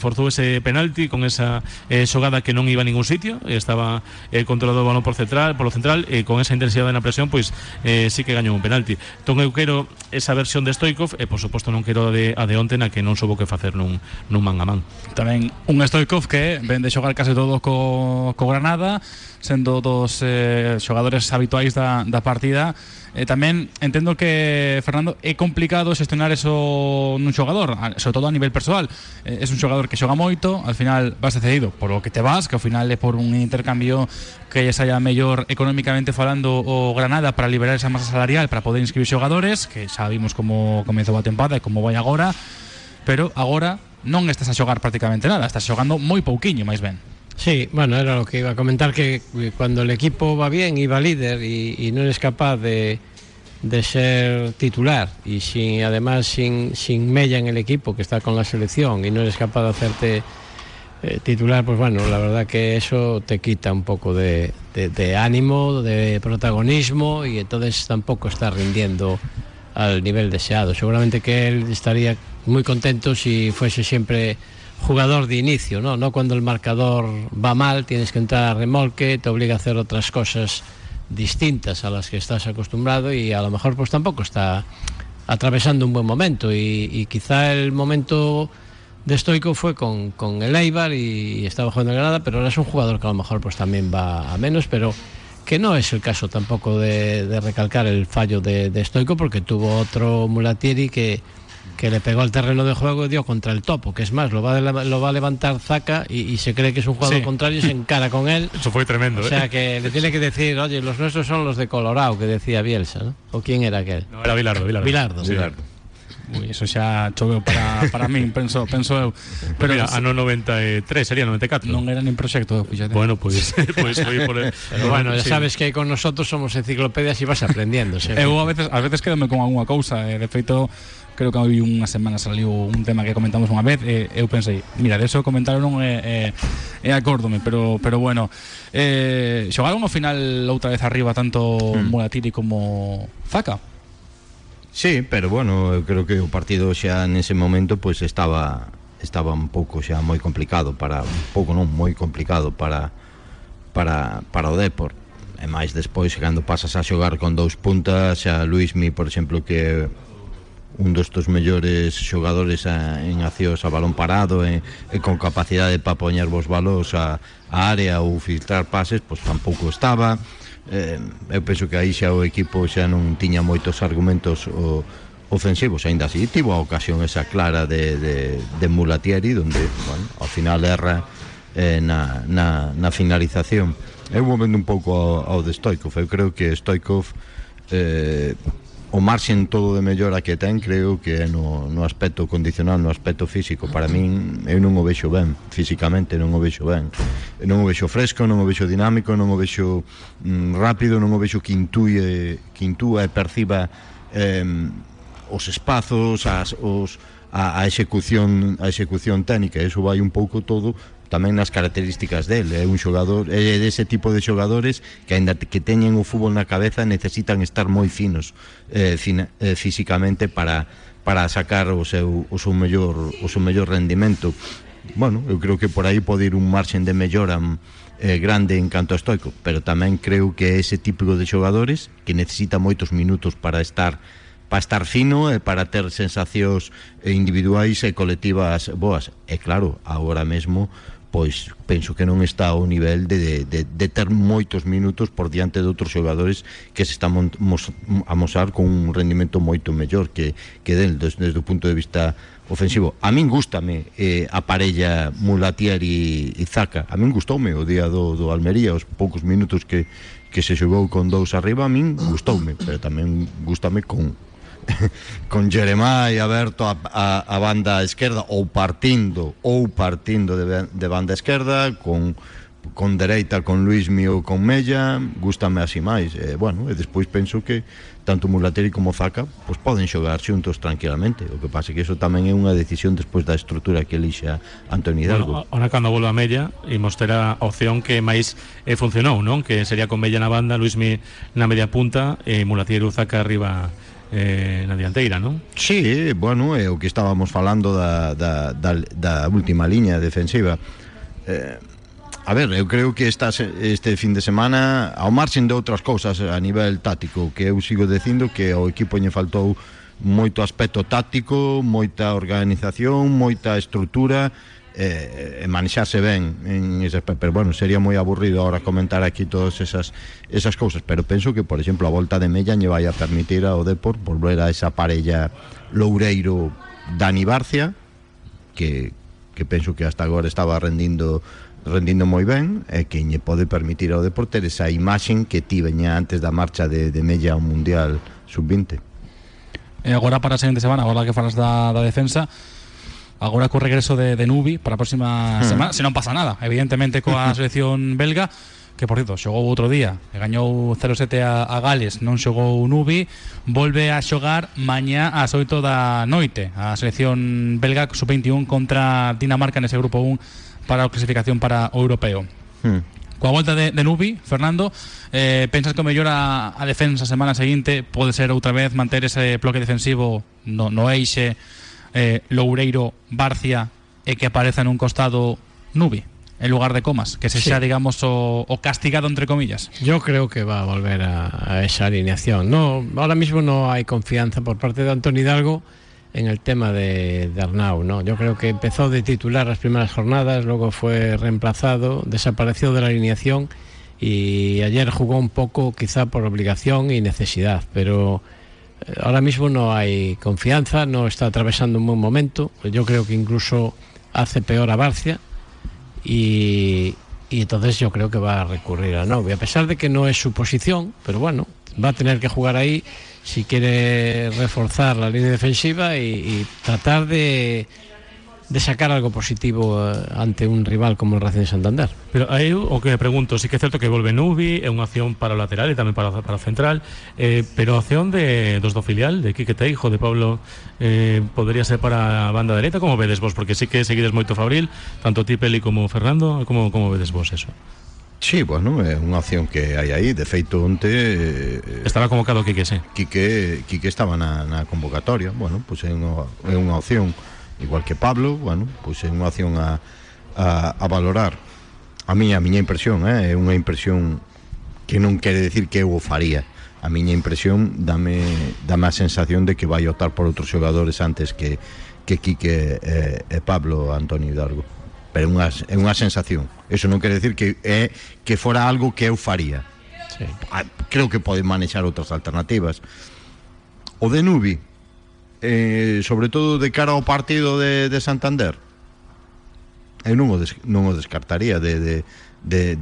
forzou ese penalti con esa xogada que non iba a ningún sitio, estaba controlado o balón polo central, e con esa intensidade na presión, pois sí que gañou un penalti. Entón eu quero esa versión de Stoikov, e por suposto non quero a de onte, na que non soubo que facer nun man a man. Tamén un Stoikov que ven de xogar case todo co Granada, sendo dos xogadores habituais da partida. Tamén entendo que, Fernando, é complicado xestionar eso nun xogador, sobre todo a nivel persoal. É un xogador que xoga moito, al final vas cedido por o que te vas, que ao final é por un intercambio que lle saia mellor económicamente falando o Granada, para liberar esa masa salarial para poder inscribir xogadores, que xa vimos como comezou a tempada e como vai agora, pero agora non estás a xogar prácticamente nada, estás xogando moi pouquiño, máis ben. Sí, bueno, era lo que iba a comentar, que cuando el equipo va bien y va líder y no eres capaz de ser titular, y además sin mella en el equipo, que está con la selección, y no eres capaz de hacerte titular, pues bueno, la verdad que eso te quita un poco de ánimo, de protagonismo, y entonces tampoco está rindiendo al nivel deseado. Seguramente que él estaría muy contento si fuese siempre jugador de inicio, ¿no? No cuando el marcador va mal, tienes que entrar a remolque, te obliga a hacer otras cosas distintas a las que estás acostumbrado y a lo mejor pues tampoco está atravesando un buen momento y quizá el momento de Stoichkov fue con el Eibar y estaba jugando en Granada, pero ahora es un jugador que a lo mejor pues también va a menos, pero que no es el caso tampoco de recalcar el fallo de Stoichkov, porque tuvo otro Mulatieri que le pegó al terreno de juego y dio contra el topo, que es más, lo va a levantar Zaka y se cree que es un jugador contrario y se encara con él. Eso fue tremendo. O sea que le tiene que decir, oye, los nuestros son los de Colorado, que decía Bielsa, ¿no? ¿O quién era aquel? No, era Bilardo. Sí. Ui, eso xa choveu para min, penso eu. Pero mira, ano 93, sería 94. Non era nin proxecto, fíxate. Bueno, pues foi por el... Pero bueno, ya sabes que con nosotros somos enciclopedias y vas aprendiendo. Eu ás veces quedome con algunha cousa, de feito creo que hai unha semana saliu un tema que comentamos unha vez e eu pensei, mira, de eso comentaron e acórdome, pero bueno, xogaron ao final outra vez arriba tanto Mulatiri como Zaka. Sí, pero bueno, eu creo que o partido xa nese momento pois estaba un pouco xa moi complicado moi complicado para o Depor. E máis despois cando pasas a xogar con dous puntas, xa Luismi, por exemplo, que un dos tus mellores xogadores en accións a balón parado e con capacidade para poñer vos balóns a área ou filtrar pases, pois tampouco estaba. Eu penso que aí xa o equipo xa non tiña moitos argumentos ofensivos, aínda así tivo a ocasión esa clara de Mulatieri, donde, bueno, ao final erra na finalización. Eu vou vendo un pouco ao de Stoichkov. Eu creo que Stoichkov o marxen todo de mellora que ten, creo que no aspecto condicional, no aspecto físico. Para min, eu non o vexo ben físicamente, non o vexo ben, non o vexo fresco, non o vexo dinámico, non o vexo rápido, non o vexo que intúe e perciba os espazos, a execución técnica. Eso vai un pouco todo tamén nas características dele. É un xogador, é dese tipo de xogadores que aínda que teñen o fútbol na cabeza necesitan estar moi finos físicamente para sacar o seu mellor rendimento. Bueno, eu creo que por aí pode ir un marxen de mellora grande en canto a Stoichkov, pero tamén creo que é ese tipo de xogadores que necesita moitos minutos para estar fino e para ter sensacións individuais e colectivas boas. E claro, agora mesmo pois penso que non está ao nivel de ter moitos minutos por diante de outros xogadores que se están a mostrar con un rendimento moito mellor que del desde o punto de vista ofensivo. A min gústame a parella Mulatieri e Zaka. A min gustoume o día do Almería, os poucos minutos que se xogou con dous arriba, a min gustoume, pero tamén gústame con Jeremai aberto a banda esquerda ou partindo de banda esquerda con dereita con Luismi ou con Mella, gústame así máis. Bueno, e despois penso que tanto Mulatieri como Zaka pois poden xogar xuntos tranquilamente. O que pasa é que iso tamén é unha decisión despois da estrutura que elixa Antoni Hidalgo. Bueno, ahora cando volva a Mella imos ter a opción que máis funcionou, non? Que sería con Mella na banda, Luismi na media punta e Mulatieri ou Zaka arriba na dianteira, non? Sí, bueno, é o que estábamos falando da última liña defensiva. A ver, eu creo que este fin de semana, ao marxen de outras cousas a nivel táctico, que eu sigo dicindo que ao equipo lle faltou moito aspecto táctico, moita organización, moita estrutura, e manexarse ben en ese aspecto. Pero bueno, sería moi aburrido ahora comentar aquí todas esas cousas, pero penso que, por exemplo, a volta de Mella lle vai a permitir ao Depor volver a esa parella Loureiro Dani Barcia, que penso que hasta agora estaba rendindo moi ben, e que lle pode permitir ao Depor ter esa imaxen que ti veña antes da marcha de Mella ao Mundial Sub-20. E agora para a seguinte semana, agora que falas da defensa, agora co regreso de Nubi para a próxima semana, se non pasa nada, evidentemente coa selección belga, que por cierto xogou outro día e gañou 0-7 a Gales, non xogou Nubi, volve a xogar mañá ás 8 da noite a selección belga sub-21 contra Dinamarca nese grupo 1 para a clasificación para o europeo. Coa volta de Nubi, Fernando, pensas que o mellor a defensa semana seguinte pode ser outra vez manter ese bloque defensivo no eixe Loureiro, Barcia, e que apareza nun costado Nubi en lugar de Comas, que se xa, digamos, o castigado entre comillas? Yo creo que va a volver a esa alineación. No, ahora mismo no hay confianza por parte de Antoni Hidalgo en el tema de Arnau, ¿no? Yo creo que empezó de titular las primeras jornadas, luego fue reemplazado, desapareció de la alineación y ayer jugó un poco quizá por obligación y necesidad, pero ahora mismo no hay confianza, no está atravesando un buen momento. Yo creo que incluso hace peor a Barcia y entonces yo creo que va a recurrir a Novi, a pesar de que no es su posición, pero bueno, va a tener que jugar ahí si quiere reforzar la línea defensiva y tratar de sacar algo positivo ante un rival como el Racing de Santander. Pero aí o que me pregunto, sí que é certo que volve Nubi, é unha opción para o lateral e tamén para o central, pero a opción dos do filial, de Quique Teijo, de Pablo, podría ser para a banda dereita. Como vedes vos? Porque sí que seguides moito Fabril, tanto ti, Peli, como Fernando. Como vedes vos eso? Sí, bueno, é unha opción que hai aí. De feito, onte estaba convocado Quique, sí. Quique estaba na convocatoria. Bueno, pois é unha opción, igual que Pablo. Bueno, pois é unha opción a valorar. A miña impresión, é unha impresión que non quere decir que eu o faría. A miña impresión dame a sensación de que vai optar por outros xogadores antes que Quique e Pablo Antoni Hidalgo. Pero é unha sensación. Eso non quere decir que fora algo que eu faría. Sí. Creo que pode manexar outras alternativas. O de Nubi, sobre todo de cara ao partido de Santander, eu non o descartaría de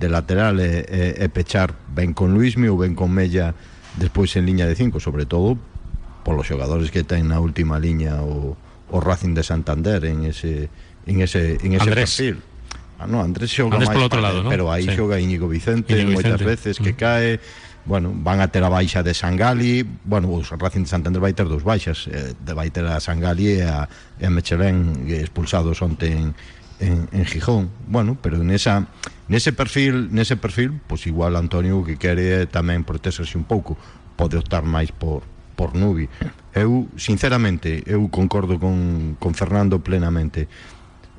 lateral e pechar ben con Luismi ou ben con Mella despois en liña de 5, sobre todo polos xogadores que ten na última liña o Racing de Santander en ese Andrés. perfil. Andrés xoga máis polo outro lado, ¿no? Pero aí xoga Íñigo Vicente moitas veces que cae. Bueno, van a ter a baixa de Sangali. Bueno, o Racing de Santander vai ter dos baixas, vai ter a Sangali e a Mechelén, expulsados onte en Gijón. Bueno, pero nese perfil, pues igual Antonio o que quere tamén protegerse un pouco, pode optar máis por Nubi. Eu, sinceramente, concordo con Fernando plenamente.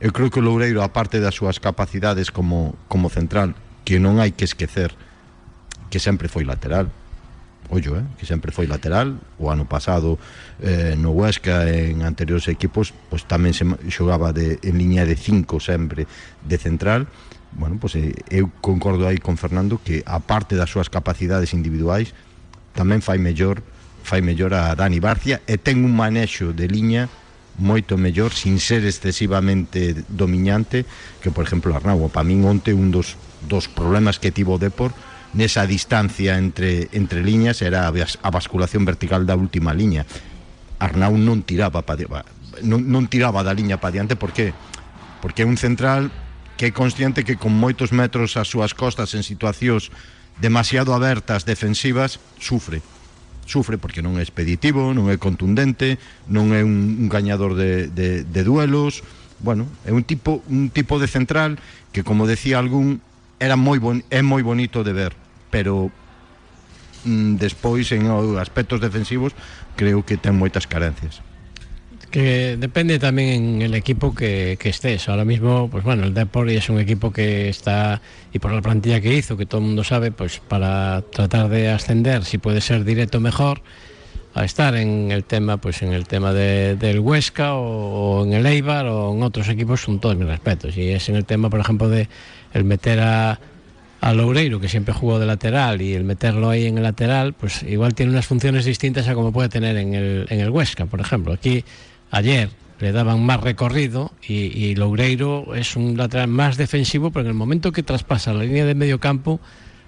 Eu creo que o Loureiro, aparte das súas capacidades como central, que non hai que esquecer que sempre foi lateral, que sempre foi lateral. O ano pasado no Huesca, en anteriores equipos, pues tamén se xogaba en liña de 5 sempre de central. Bueno, pues eu concordo aí con Fernando que aparte das súas capacidades individuais tamén fai mellor a Dani Barcia e ten un manexo de liña moito mellor, sin ser excesivamente dominante, que por exemplo Arnau. Para min onte un dos problemas que tivo o Depor nesa distancia entre liñas era a basculación vertical da última liña. Arnau non tiraba da liña para diante. Por qué? Porque é un central que é consciente que con moitos metros ás súas costas en situacións demasiado abertas defensivas sufre porque non é expeditivo, non é contundente, non é un gañador de duelos. Bueno, é un tipo de central que, como decía algún, é moi bonito de ver, pero despois en aspectos defensivos creo que ten moitas carencias. Que depende tamén en el equipo que estés. Ahora mismo, pues bueno, el Depor es un equipo que está, y por la plantilla que hizo, que todo el mundo sabe, pues para tratar de ascender, si puede ser directo mejor, a estar en el tema del Huesca o en el Eibar o en otros equipos, con todos mis respetos. Y es en el tema, por ejemplo, de el meter a Loureiro, que siempre jugó de lateral, y el meterlo ahí en el lateral, pues igual tiene unas funciones distintas a como puede tener en el Huesca, por ejemplo. Aquí ayer le daban más recorrido y Loureiro es un lateral más defensivo, pero en el momento que traspasa la línea de medio campo,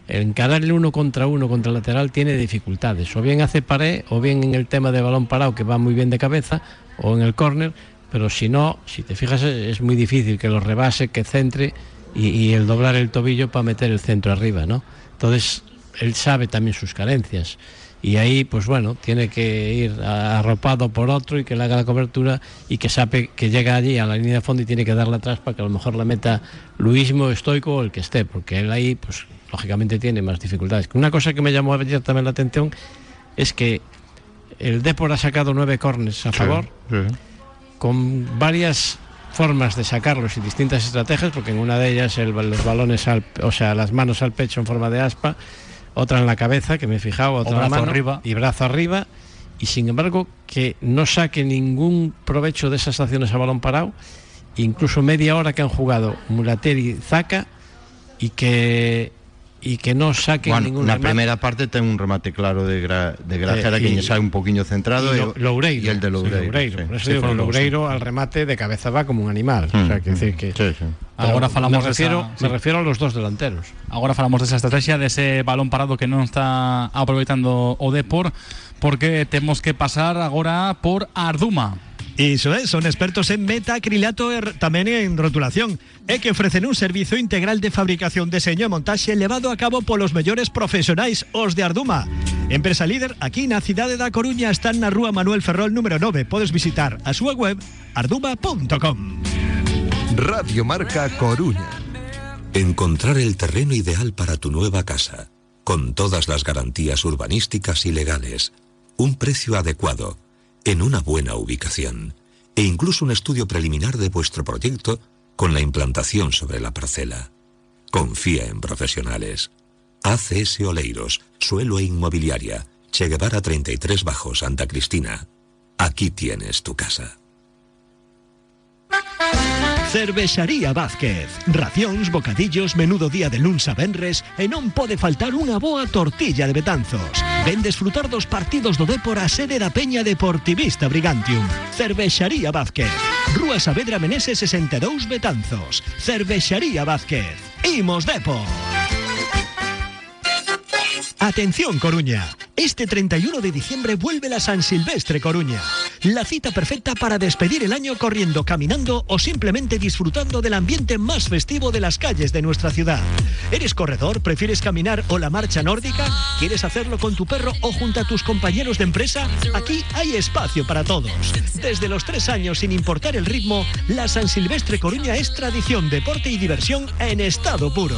encararle uno contra el lateral tiene dificultades. O bien hace pared, o bien en el tema de balón parado, que va muy bien de cabeza, o en el córner, pero si no, si te fijas, es muy difícil que lo rebase, que centre y el doblar el tobillo para meter el centro arriba, ¿no? Entonces, él sabe también sus carencias. y ahí pues bueno, tiene que ir arropado por otro y que le haga la cobertura y que sabe que llega allí a la línea de fondo y tiene que darle atrás para que a lo mejor la meta Luismo, Stoico o el que esté, porque él ahí pues lógicamente tiene más dificultades. Una cosa que me llamó ayer también la atención es que el Depor ha sacado 9 córners a favor, con varias formas de sacarlos y distintas estrategias, porque en una de ellas los balones las manos al pecho en forma de aspa, otra en la cabeza, que me he fijado, otra en la mano arriba. Y brazo arriba, y sin embargo que no saque ningún provecho de esas acciones a balón parado, incluso media hora que han jugado Mulateri y Zaka, y que no saquen ningún remate. Na primeira parte ten un remate claro de Grajera que lle sai un poquinho centrado y Loureiro, y el de Loureiro. Por eso digo que Loureiro al remate de cabeza va como un animal. O sea, que decir que Agora falamos me refiero a los dos delanteros. Agora falamos desa estrategia, dese balón parado que non está aproveitando o Depor, porque temos que pasar agora por Arduma. Iso é, son expertos en metacrilato e tamén en rotulación, e que ofrecen un servizo integral de fabricación, deseño e montaxe levado a cabo polos mellores profesionais, os de Arduma. Empresa líder aquí na cidade da Coruña, están na rúa Manuel Ferrol número 9. Podes visitar a súa web arduma.com. Radio Marca Coruña. Encontrar el terreno ideal para tu nueva casa, con todas las garantías urbanísticas y legales, un precio adecuado, en una buena ubicación, e incluso un estudio preliminar de vuestro proyecto con la implantación sobre la parcela. Confía en profesionales. ACS Oleiros, Suelo e Inmobiliaria, Che Guevara 33 Bajo, Santa Cristina. Aquí tienes tu casa. Cervexaría Vázquez. Racións, bocadillos, menudo día de luns a venres e non pode faltar unha boa tortilla de Betanzos. Ven desfrutar dos partidos do Depor a sede da Peña Deportivista Brigantium. Cervexaría Vázquez. Rúa Saavedra Meneses 62 Betanzos. Cervexaría Vázquez. Imos Depor. Atención Coruña, este 31 de diciembre vuelve la San Silvestre Coruña, la cita perfecta para despedir el año corriendo, caminando o simplemente disfrutando del ambiente más festivo de las calles de nuestra ciudad. ¿Eres corredor? ¿Prefieres caminar o la marcha nórdica? ¿Quieres hacerlo con tu perro o junto a tus compañeros de empresa? Aquí hay espacio para todos. Desde los 3 años, sin importar el ritmo, la San Silvestre Coruña es tradición, deporte y diversión en estado puro.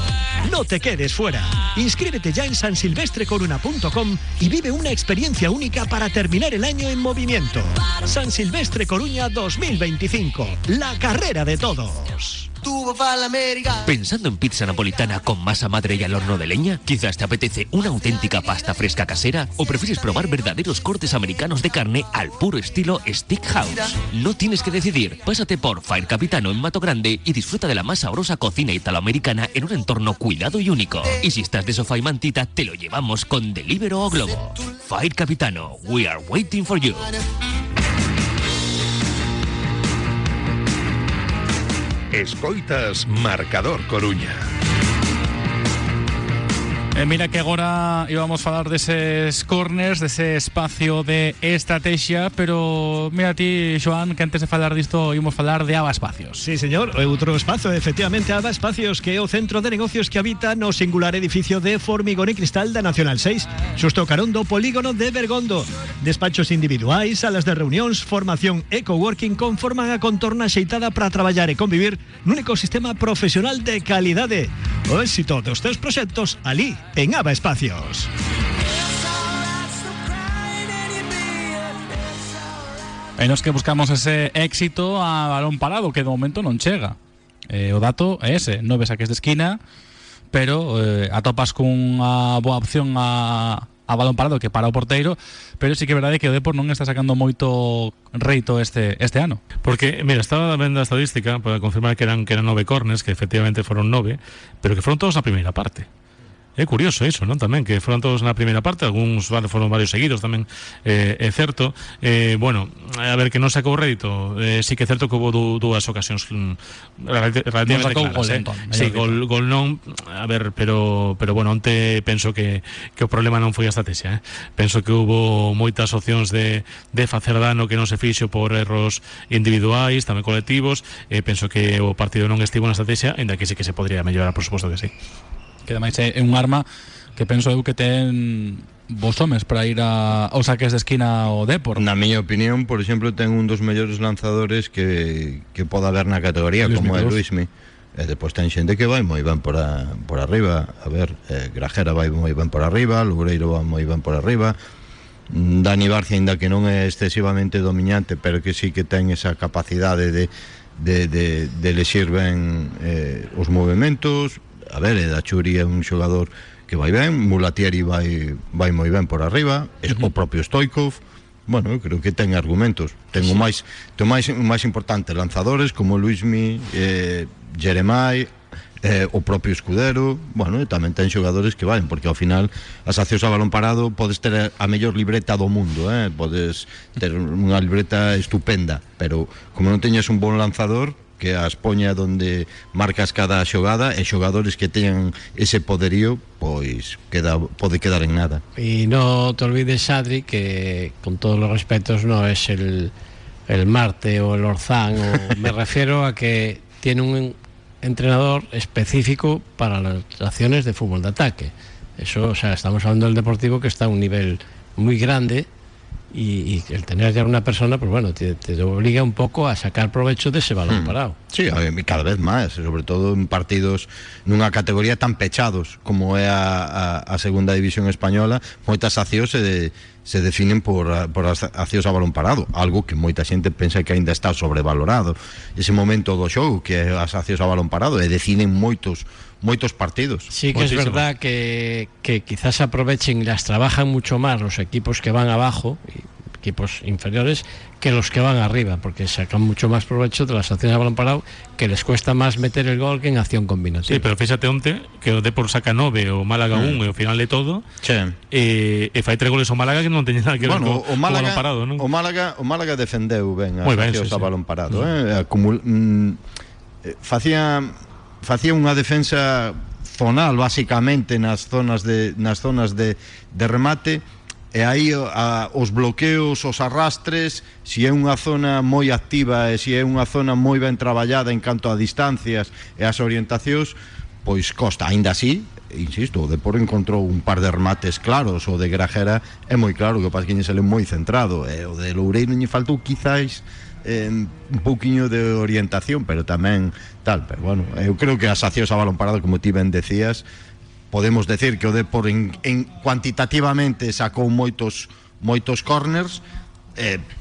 No te quedes fuera. Inscríbete ya en sansilvestrecoruna.com y vive una experiencia única para terminar el año en movimiento. San Silvestre Coruña 2025, la carrera de todos. ¿Pensando en pizza napolitana con masa madre y al horno de leña? ¿Quizás te apetece una auténtica pasta fresca casera? ¿O prefieres probar verdaderos cortes americanos de carne al puro estilo Steakhouse? No tienes que decidir. Pásate por Fire Capitano en Mato Grande y disfruta de la más sabrosa cocina italoamericana en un entorno cuidado y único. Y si estás de sofá y mantita, te lo llevamos con Deliveroo o Globo. Fire Capitano, we are waiting for you. Escoitas Marcador Coruña. Mira que agora íbamos a falar deses corners, dese espacio de estrategia, pero mira ti, Joan, que antes de falar disto íbamos a falar de Aba Espacios. Sí, señor, outro espazo, efectivamente, Aba Espacios, que é o centro de negocios que habita no singular edificio de Formigón e Cristal da Nacional 6, xusto carón do polígono de Bergondo. Despachos individuais, salas de reunións, formación e coworking conforman a contorna xeitada para traballar e convivir nun ecosistema profesional de calidade. O éxito dos teus proxectos ali, en Aba Espacios. E nos que buscamos ese éxito a balón parado, que de momento non chega. O dato é ese, 9 saques de esquina, pero atopas cunha boa opción a balón parado que para o porteiro, pero sí que é verdade que o Depor non está sacando moito reito este ano. Porque, mira, estaba vendo a estadística para confirmar que eran 9 corners, que efectivamente foron 9, pero que foron todos na primeira parte. É curioso iso, non? Tamén, que foron todos na primeira parte, algúns foron varios seguidos tamén, é certo. Bueno, a ver, que non sacou rédito, sí que é certo que houve dúas ocasións relativamente claras. Sí, gol non, a ver, pero bueno, onte penso que o problema non foi a estrategia, penso que houve moitas opcións de facer dano que non se fixo por erros individuais, tamén colectivos, penso que o partido non estivo na estrategia, ainda que sí que se podría mellorar, por suposto que sí. Que ademais é un arma que penso eu que ten vos homes para ir aos saques de esquina ao Depor. Na miña opinión, por exemplo, ten un dos mellores lanzadores que pode haber na categoría, como é Luismi. E depois ten xente que vai moi ben por arriba. A ver, Grajera vai moi ben por arriba, Loureiro vai moi ben por arriba, Dani Barcia, ainda que non é excesivamente dominante, pero que sí que ten esa capacidade de elexir ben os movimentos. A ver, Dachuri é un xogador que vai ben, Mulatieri vai moi ben por arriba, o propio Stoikov. Bueno, eu creo que ten argumentos. Ten o máis importante, lanzadores como Luismi, Jeremai, o propio Escudero. Bueno, e tamén ten xogadores que van, porque ao final as accións a balón parado podes ter a mellor libreta do mundo, podes ter unha libreta estupenda, pero como non teñas un bon lanzador que as poña donde marcas cada xogada, e xogadores que teñan ese poderío, pois pode quedar en nada. E non te olvides, Adri, que con todos os respetos no es el Marte o el Orzán, me refiero a que tiene un entrenador específico para las acciones de fútbol de ataque. Eso, o sea, estamos hablando del Deportivo, que está a un nivel muy grande, y el tener ya una persona, pues bueno, te obliga un poco a sacar provecho de ese balón parado. Sí, cada vez máis, sobre todo en partidos nunha categoría tan pechados como é a segunda división española. Moitas accións se definen por as accións a balón parado, algo que moita xente pensa que ainda está sobrevalorado. Ese momento do xogo que é as accións a balón parado, e deciden moitos partidos. Sí que es verdad que quizás aprovechen y las trabajan mucho más los equipos que van abajo, equipos inferiores, que los que van arriba, porque sacan mucho más provecho de las acciones a balón parado, que les cuesta más meter el gol que en acción combinativa. Sí, pero fíxate onte que o Depor saca 9, o Málaga 1, e ao final de todo e fai 3 goles ao Málaga que non teña nada que ver co balón parado, non? O Málaga defendeu ben as accións a balón parado, facía unha defensa zonal basicamente nas zonas de remate, e aí os bloqueos, os arrastres, se é unha zona moi activa e se é unha zona moi ben traballada en canto a distancias e as orientacións, pois costa. Ainda así, insisto, o Depor encontrou un par de remates claros, o de Grajera é moi claro, que o Pasquiñe sale moi centrado, e o de Loureiro lle faltou quizás un pouquiño de orientación, pero tamén tal. Pero bueno, eu creo que as accións a balón parado, como ti ben decías, podemos decir que o Depor en cuantitativamente sacou moitos corners,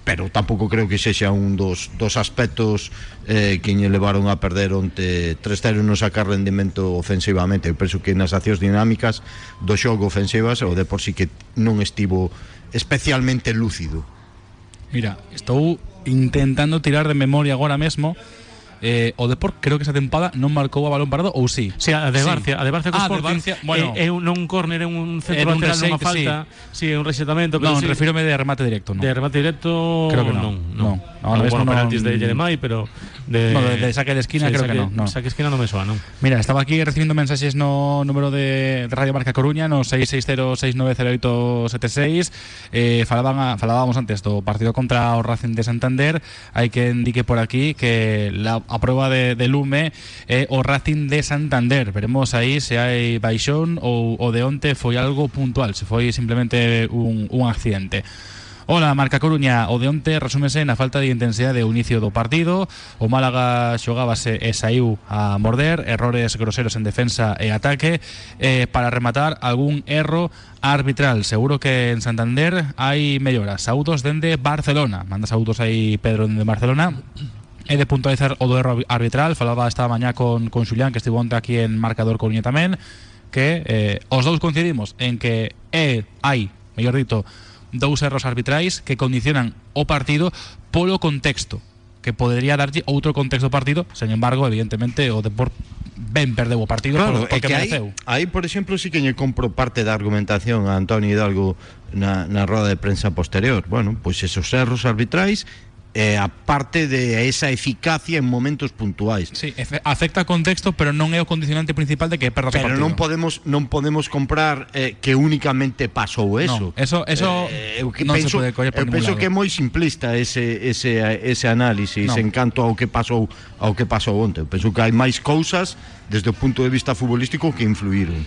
pero tampouco creo que sexa un dos aspectos que lle levaron a perder onte 3-0 non sacar rendimento ofensivamente. Eu penso que nas accións dinámicas do xogo ofensivas o Depor sí que non estivo especialmente lúcido. Mira, estou intentando tirar de memoria agora mesmo. O Depor creo que esa tempada non marcou a balón parado, ou sí? Sí, a de Barcia co Sporting, bueno, é un córner, é un centro lateral, nunha falta, sí, é un resetamento, pero non, refírome de remate directo, non. De remate directo, creo que non. Bueno, penaltis de Jeremai, pero de saque de esquina, creo que non. Saque de esquina non me soa, non. Mira, estaba aquí recibindo mensaxes no número de Radio Marca Coruña, no 660690876. Falábamos antes do partido contra o Racing de Santander. Hai que indique por aquí que a prueba de lume é o Racing de Santander. Veremos aí se hai baixón ou o de onte foi algo puntual, se foi simplemente un accidente. Hola, Marca Coruña. O de onte resúmese na falta de intensidade do inicio do partido. O Málaga xogábase e saiu a morder, errores groseros en defensa e ataque, para rematar algún erro arbitral. Seguro que en Santander hai melloras. Saúdos dende Barcelona. Manda saúdos aí Pedro dende Barcelona. E de puntualizar o do erro arbitral, falaba esta mañá con Xulián, que estivo onte aquí en Marcador Coruña tamén, que os dous coincidimos en que hai, mellor dito, dous erros arbitrais que condicionan o partido polo contexto, que podería darlle outro contexto ao partido. Sen embargo, evidentemente, o Depor ben perdeu o partido, claro, porque mereceu. Aí, por exemplo, sí que lle compro parte da argumentación a Antonio Hidalgo na roda de prensa posterior. Bueno, pois esos erros arbitrais, a parte de esa eficacia en momentos puntuais. Sí, afecta o contexto, pero non é o condicionante principal de que perdas o partido. Pero non podemos comprar que únicamente pasou eso. No, eso non se pode coller por ningún lado. Eu penso que é moi simplista ese análisis en canto ao que pasou onte. Eu penso que hai máis cousas desde o punto de vista futbolístico que influíron.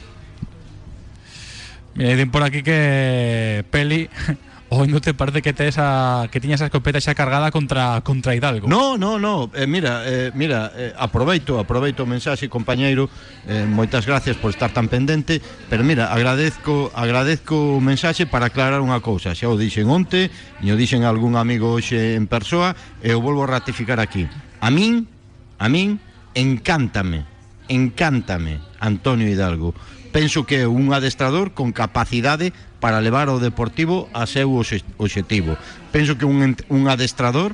Mira, dicen por aquí que Peli hoy no te parece que tiña esa escopeta xa cargada contra Hidalgo. No, mira, aproveito o mensaxe, compañeiro, moitas gracias por estar tan pendente, pero mira, agradezco o mensaxe para aclarar unha cousa. Xa o dixen onte, e o dixen algún amigo hoxe en persoa, e o volvo a ratificar aquí. A min encántame Antonio Hidalgo. Penso que é un adestrador con capacidade para levar o Deportivo a seu obxectivo. Penso que un adestrador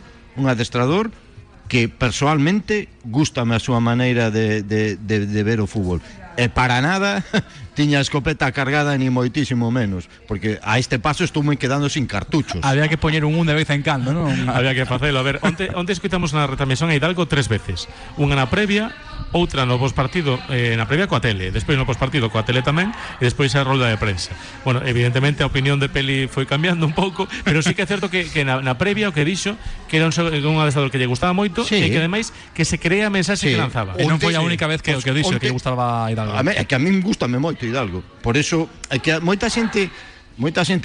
que persoalmente gústame a súa maneira de ver o fútbol. E para nada tiña a escopeta cargada ni moitísimo menos, porque a este paso estou moi quedando sin cartuchos. Había que poñer un de vez en cando, non? Había que facelo. A ver, onte escuitamos na retransmisión a Hidalgo 3 veces. Unha na previa, outra no pospartido, na previa coa tele, despois no pospartido coa tele tamén, e despois a rolda de prensa. Bueno, evidentemente a opinión de Peli foi cambiando un pouco, pero sí que é certo que na previa o que dixo que era un adestrador que lle gustaba moito, sí. E que ademais que se crea a mensaxe que lanzaba. E non foi a única vez que o dixo que lle gustaba Hidalgo. É que a min gustame moito Hidalgo. Por eso é que moita xente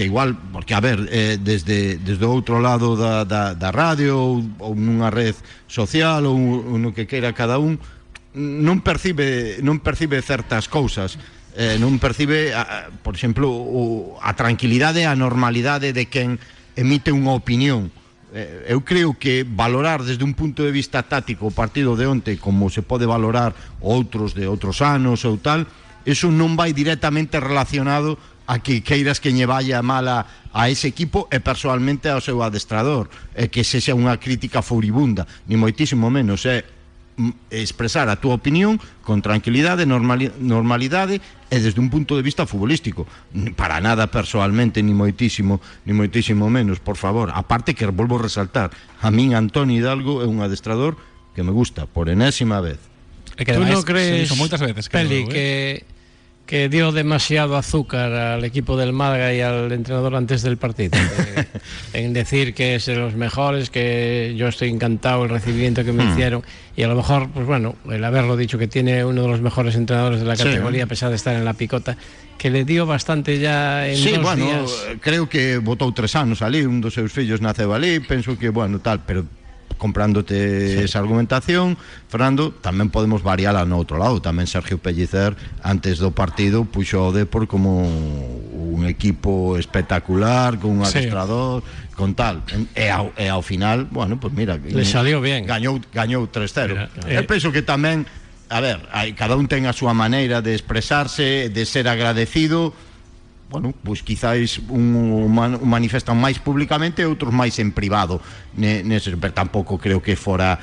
igual, porque a ver, desde o outro lado da radio ou nunha red social ou no que queira cada un, non percibe certas cousas, non percibe, por exemplo, a tranquilidade e a normalidade de quen emite unha opinión. Eu creo que valorar desde un punto de vista táctico o partido de onte, como se pode valorar outros de outros anos ou tal, eso non vai directamente relacionado a que queiras que lle vaya mala a ese equipo e persoalmente ao seu adestrador, e que sexa unha crítica furibunda, ni moitísimo menos, é expresar a túa opinión con tranquilidade, normalidade e desde un punto de vista futbolístico, para nada persoalmente ni moitísimo menos, por favor. Aparte que volvo a resaltar, a min Antonio Hidalgo é un adestrador que me gusta por enésima vez. ¿Tú no crees, moitas veces, Peli, que dio demasiado azúcar al equipo del Málaga y al entrenador antes del partido? En decir que es de los mejores, que yo estoy encantado el recibimiento que me hicieron, y a lo mejor, pues bueno, el haberlo dicho que tiene uno de los mejores entrenadores de la categoría, a pesar de estar en la picota, que le dio bastante ya en 2 días. Creo que botou 3 anos ali, un dos seus fillos naceu ali, penso que, bueno, tal, pero comprándote esa argumentación, Fernando, tamén podemos variala no outro lado. Tamén Sergio Pellicer antes do partido puxo o Depor como un equipo espectacular, con un adestrador, con tal, e ao final, bueno, pues mira, le salió bien, gañou 3-0. Eu penso que tamén, a ver, cada un ten a súa maneira de expresarse, de ser agradecido. Bueno, pois quizáis un manifestan máis públicamente e outros máis en privado, pero tampouco creo que fora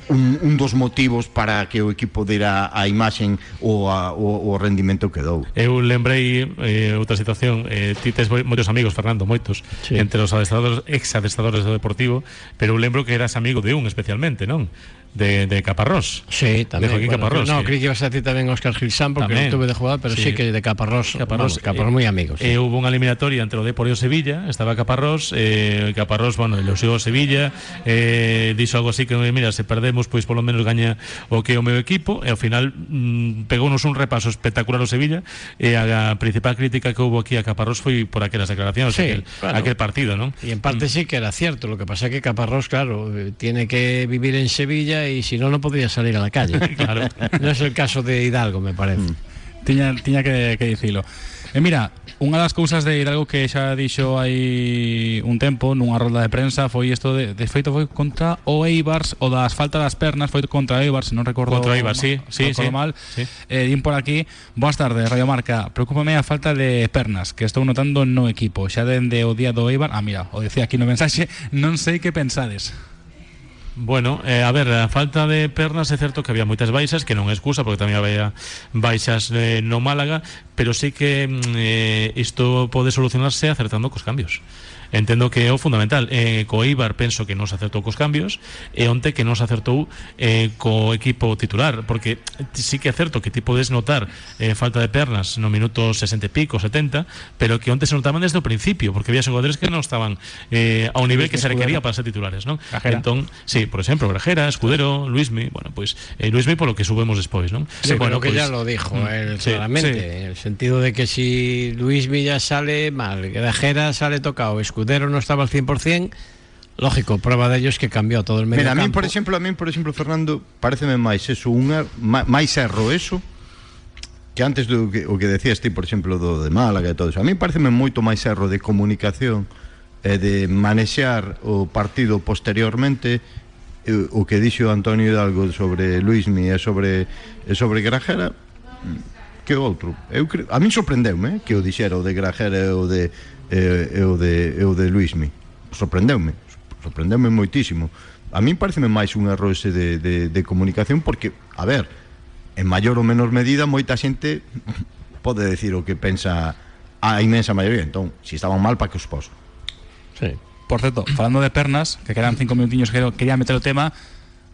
un dos motivos para que o equipo dera a imaxen ou o rendimento que dou. Eu lembrei outra situación, ti tes moitos amigos, Fernando, moitos, entre os adestradores, ex-adestradores do Deportivo, pero eu lembro que eras amigo de un especialmente, non? De Caparrós. Sí, tamén. De Joaquín Caparrós. No, creí que ibas a decir tamén Óscar Gilsán, porque non tuve de jugar, pero sí que de Caparrós moi amigos. Hubo unha eliminatoria entre o Depor e o Sevilla, estaba Caparrós, Caparrós, bueno, eloxiou o Sevilla, dixo algo así que, mira, se perdemos, pois polo menos gaña o que o meu equipo, e ao final pegounos un repaso espectacular o Sevilla, e a principal crítica que houve aquí a Caparrós foi por aquelas declaracións, aquel partido, non? E en parte sí que era cierto, lo que pasa é que Caparrós, claro, tiene que vivir en Sevilla y si no, no podría salir a la calle. Claro. No es el caso de Hidalgo, me parece. Tiña que dicilo. Mira, unha das cousas de Hidalgo que xa dixo hai un tempo nunha rolda de prensa foi isto de feito foi contra o Eibars, o das falta das pernas foi contra Eibars, non recordo. Contra Eibars, sí. Mal. Din por aquí, boas tardes, Radio Marca. Preocúpame a falta de pernas que estou notando no equipo. Xa dende o día do Eibar, mira, o decía aquí no mensaxe, non sei que pensades. Bueno, a ver, a falta de pernas é certo que había moitas baixas, que non é excusa porque tamén había baixas no Málaga, pero sí que isto pode solucionarse acertando cos cambios. entendo que é o fundamental. Co Eibar penso que non se acertou cos cambios, e onte que non se acertou co equipo titular, porque sí que é certo que ti podes notar falta de pernas no minuto 60 e pico, 70, pero que onte se notaban desde o principio, porque había xogadores que non estaban ao nivel que se requería para ser titulares, non? Entón, sí, por exemplo, Grajera, Escudero, Luismi, bueno, pues Luismi polo que subemos despois, non? Sí, bueno, que pues, ya lo dijo él claramente, en el sentido de que si Luismi ya sale mal, Grajera sale tocado, Escudero no estaba al 100%, lógico, prueba de ello es que cambió todo el medio campo. A mí, por exemplo, Fernando, pareceme máis eso, máis erro eso, que antes o que decías ti, por exemplo, do de Málaga e todo eso. A mí pareceme moito máis erro de comunicación e de manexar o partido posteriormente, o que dixo Antonio Hidalgo sobre Luismi e sobre Grajera, que o outro. A mí sorprendeume que o dixera o de Grajera e o de Luismi. Sorprendeume moitísimo. A mí pareceme máis un erro ese de comunicación, porque, a ver, en maior ou menor medida moita xente pode decir o que pensa a inmensa maioría. Entón, se estaban mal, para que os poso. Sí. Por certo, falando de pernas, que quedan 5 minutiños que quería meter o tema,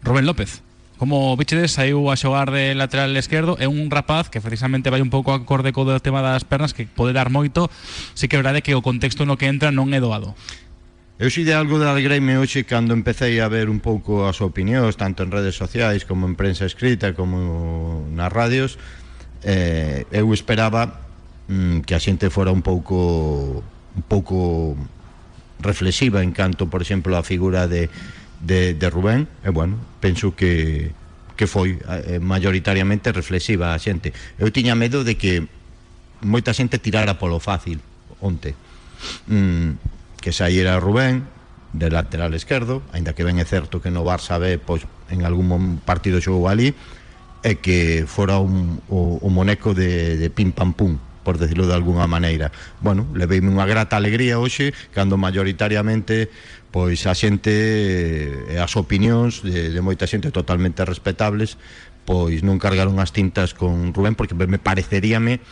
Rubén López, como bichedes, saiu a xogar de lateral esquerdo, é un rapaz que precisamente vai un pouco acorde co tema das pernas, que pode dar moito. Sí que é verdade que o contexto no que entra non é doado. Eu si de algo de alegreime hoxe cando empecé a ver un pouco as opinións, tanto en redes sociais como en prensa escrita como nas radios. Eu esperaba que a xente fora un pouco reflexiva en canto, por exemplo, a figura de Rubén, e bueno, penso que foi mayoritariamente reflexiva a xente. Eu tiña medo de que moita xente tirara polo fácil onte, que saíra Rubén de lateral esquerdo, aínda que ben é certo que no Barça B, pois en algún partido xogou ali, e que fora o moneco de pim pam pum, por decirlo de alguna maneira. Bueno, leveime unha grata alegría hoxe cando mayoritariamente pois a xente e as opinións de moita xente totalmente respetables pois non cargaron as tintas con Rubén, porque me pareceríame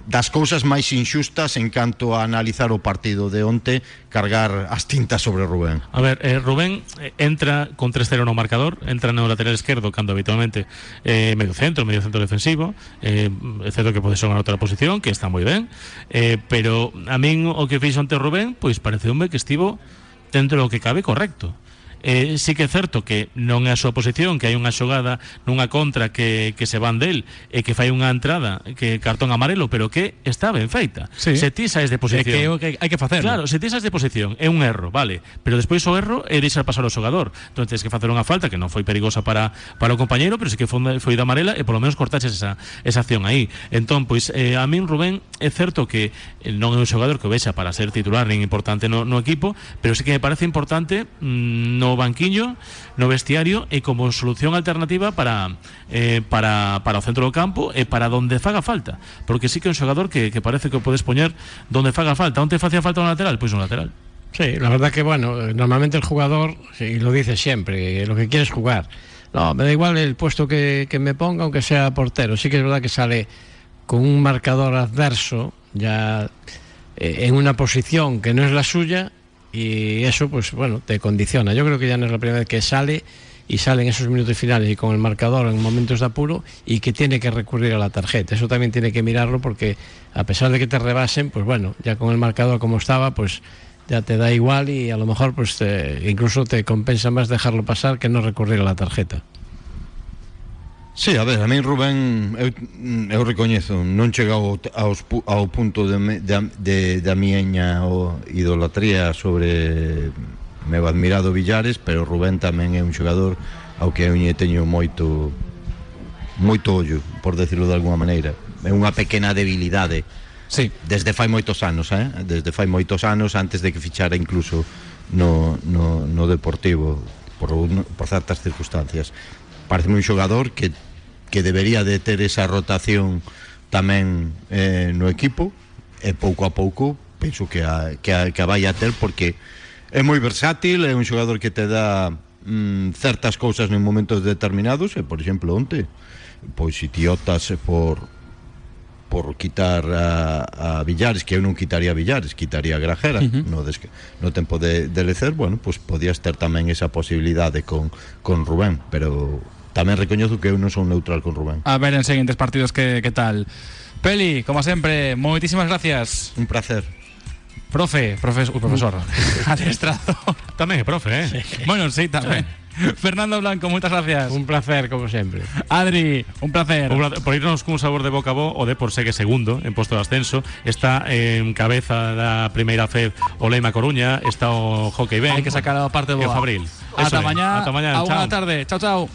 das cousas máis inxustas en canto a analizar o partido de onte, cargar as tintas sobre Rubén. A ver, Rubén entra con 3-0 no marcador, entra no lateral esquerdo cando habitualmente medio centro defensivo, é certo que pode xogar na outra posición, que está moi ben, pero a min o que fixo ante Rubén, pois pareceume que estivo dentro do que cabe correcto. Sí que é certo que non é a súa posición, que hai unha xogada nunha contra que se van del e que fai unha entrada que cartón amarelo, pero que está ben feita. Sí. Se ti saes de posición, é que hai que facer. Claro, se ti saes de posición é un erro, vale, pero despois o erro é deixar pasar o xogador. Entón tens que facer unha falta que non foi perigosa para o compañeiro, pero sí que foi de amarela, e polo menos cortaches esa acción aí. Entón, pois a min Rubén é certo que non é un xogador que o vexa para ser titular nin importante no equipo, pero sí que me parece importante no banquiño, no vestiario, e como solución alternativa para o centro do campo e para donde faga falta, porque sí que é un xogador que parece que podes poñer donde faga falta. Onde facía falta un lateral? Pois un lateral. Sí, la verdad que bueno, normalmente el jugador, y lo dice siempre, lo que quiere es jugar. No, me da igual el puesto que me ponga, aunque sea portero. Sí que es verdad que sale con un marcador adverso, ya en una posición que no es la suya, y eso pues bueno, te condiciona. Yo creo que ya no es la primera vez que sale en esos minutos finales y con el marcador en momentos de apuro, y que tiene que recurrir a la tarjeta. Eso también tiene que mirarlo, porque a pesar de que te rebasen, pues bueno, ya con el marcador como estaba, pues ya te da igual, y a lo mejor pues incluso te compensa más dejarlo pasar que no recurrir a la tarjeta. Sí, a ver, a mí Rubén eu recoñezo, non chega ao punto da miña idolatría sobre meu admirado Villares, pero Rubén tamén é un xogador ao que eu teño moito ollo, por decirlo de alguma maneira. É unha pequena debilidade. Sí. Desde fai moitos anos, antes de que fichara incluso no Deportivo por certas circunstancias. Pareceme un xogador que debería de ter esa rotación tamén no equipo, e pouco a pouco penso que a vai a ter, porque é moi versátil, é un xogador que te dá certas cousas en momentos determinados, e por exemplo onte, pois se ti optas por por quitar a Villares, que eu non quitaría a Villares, quitaría a Grajera no tempo de Lecer, bueno, pues podías ter tamén esa posibilidade con Rubén, pero tamén recoñezo que eu non son neutral con Rubén. A ver en seguintes partidos que tal. Peli, como sempre, moitísimas gracias. Un placer. Profesor, adestrador. Tamén é profe, Sí. Bueno, sí, tamén. Fernando Blanco, moitas gracias. Un placer, como sempre. Adri, un placer. Por irnos cun sabor de boca a bo, o Depor segue segundo en posto de ascenso, está en cabeza da primeira FED o Leima Coruña, está o Hockey Ben. Hai que sacar a parte boa. E o Fabril. Ata mañá. Ata mañá. A 1 da tarde. Chao, chao.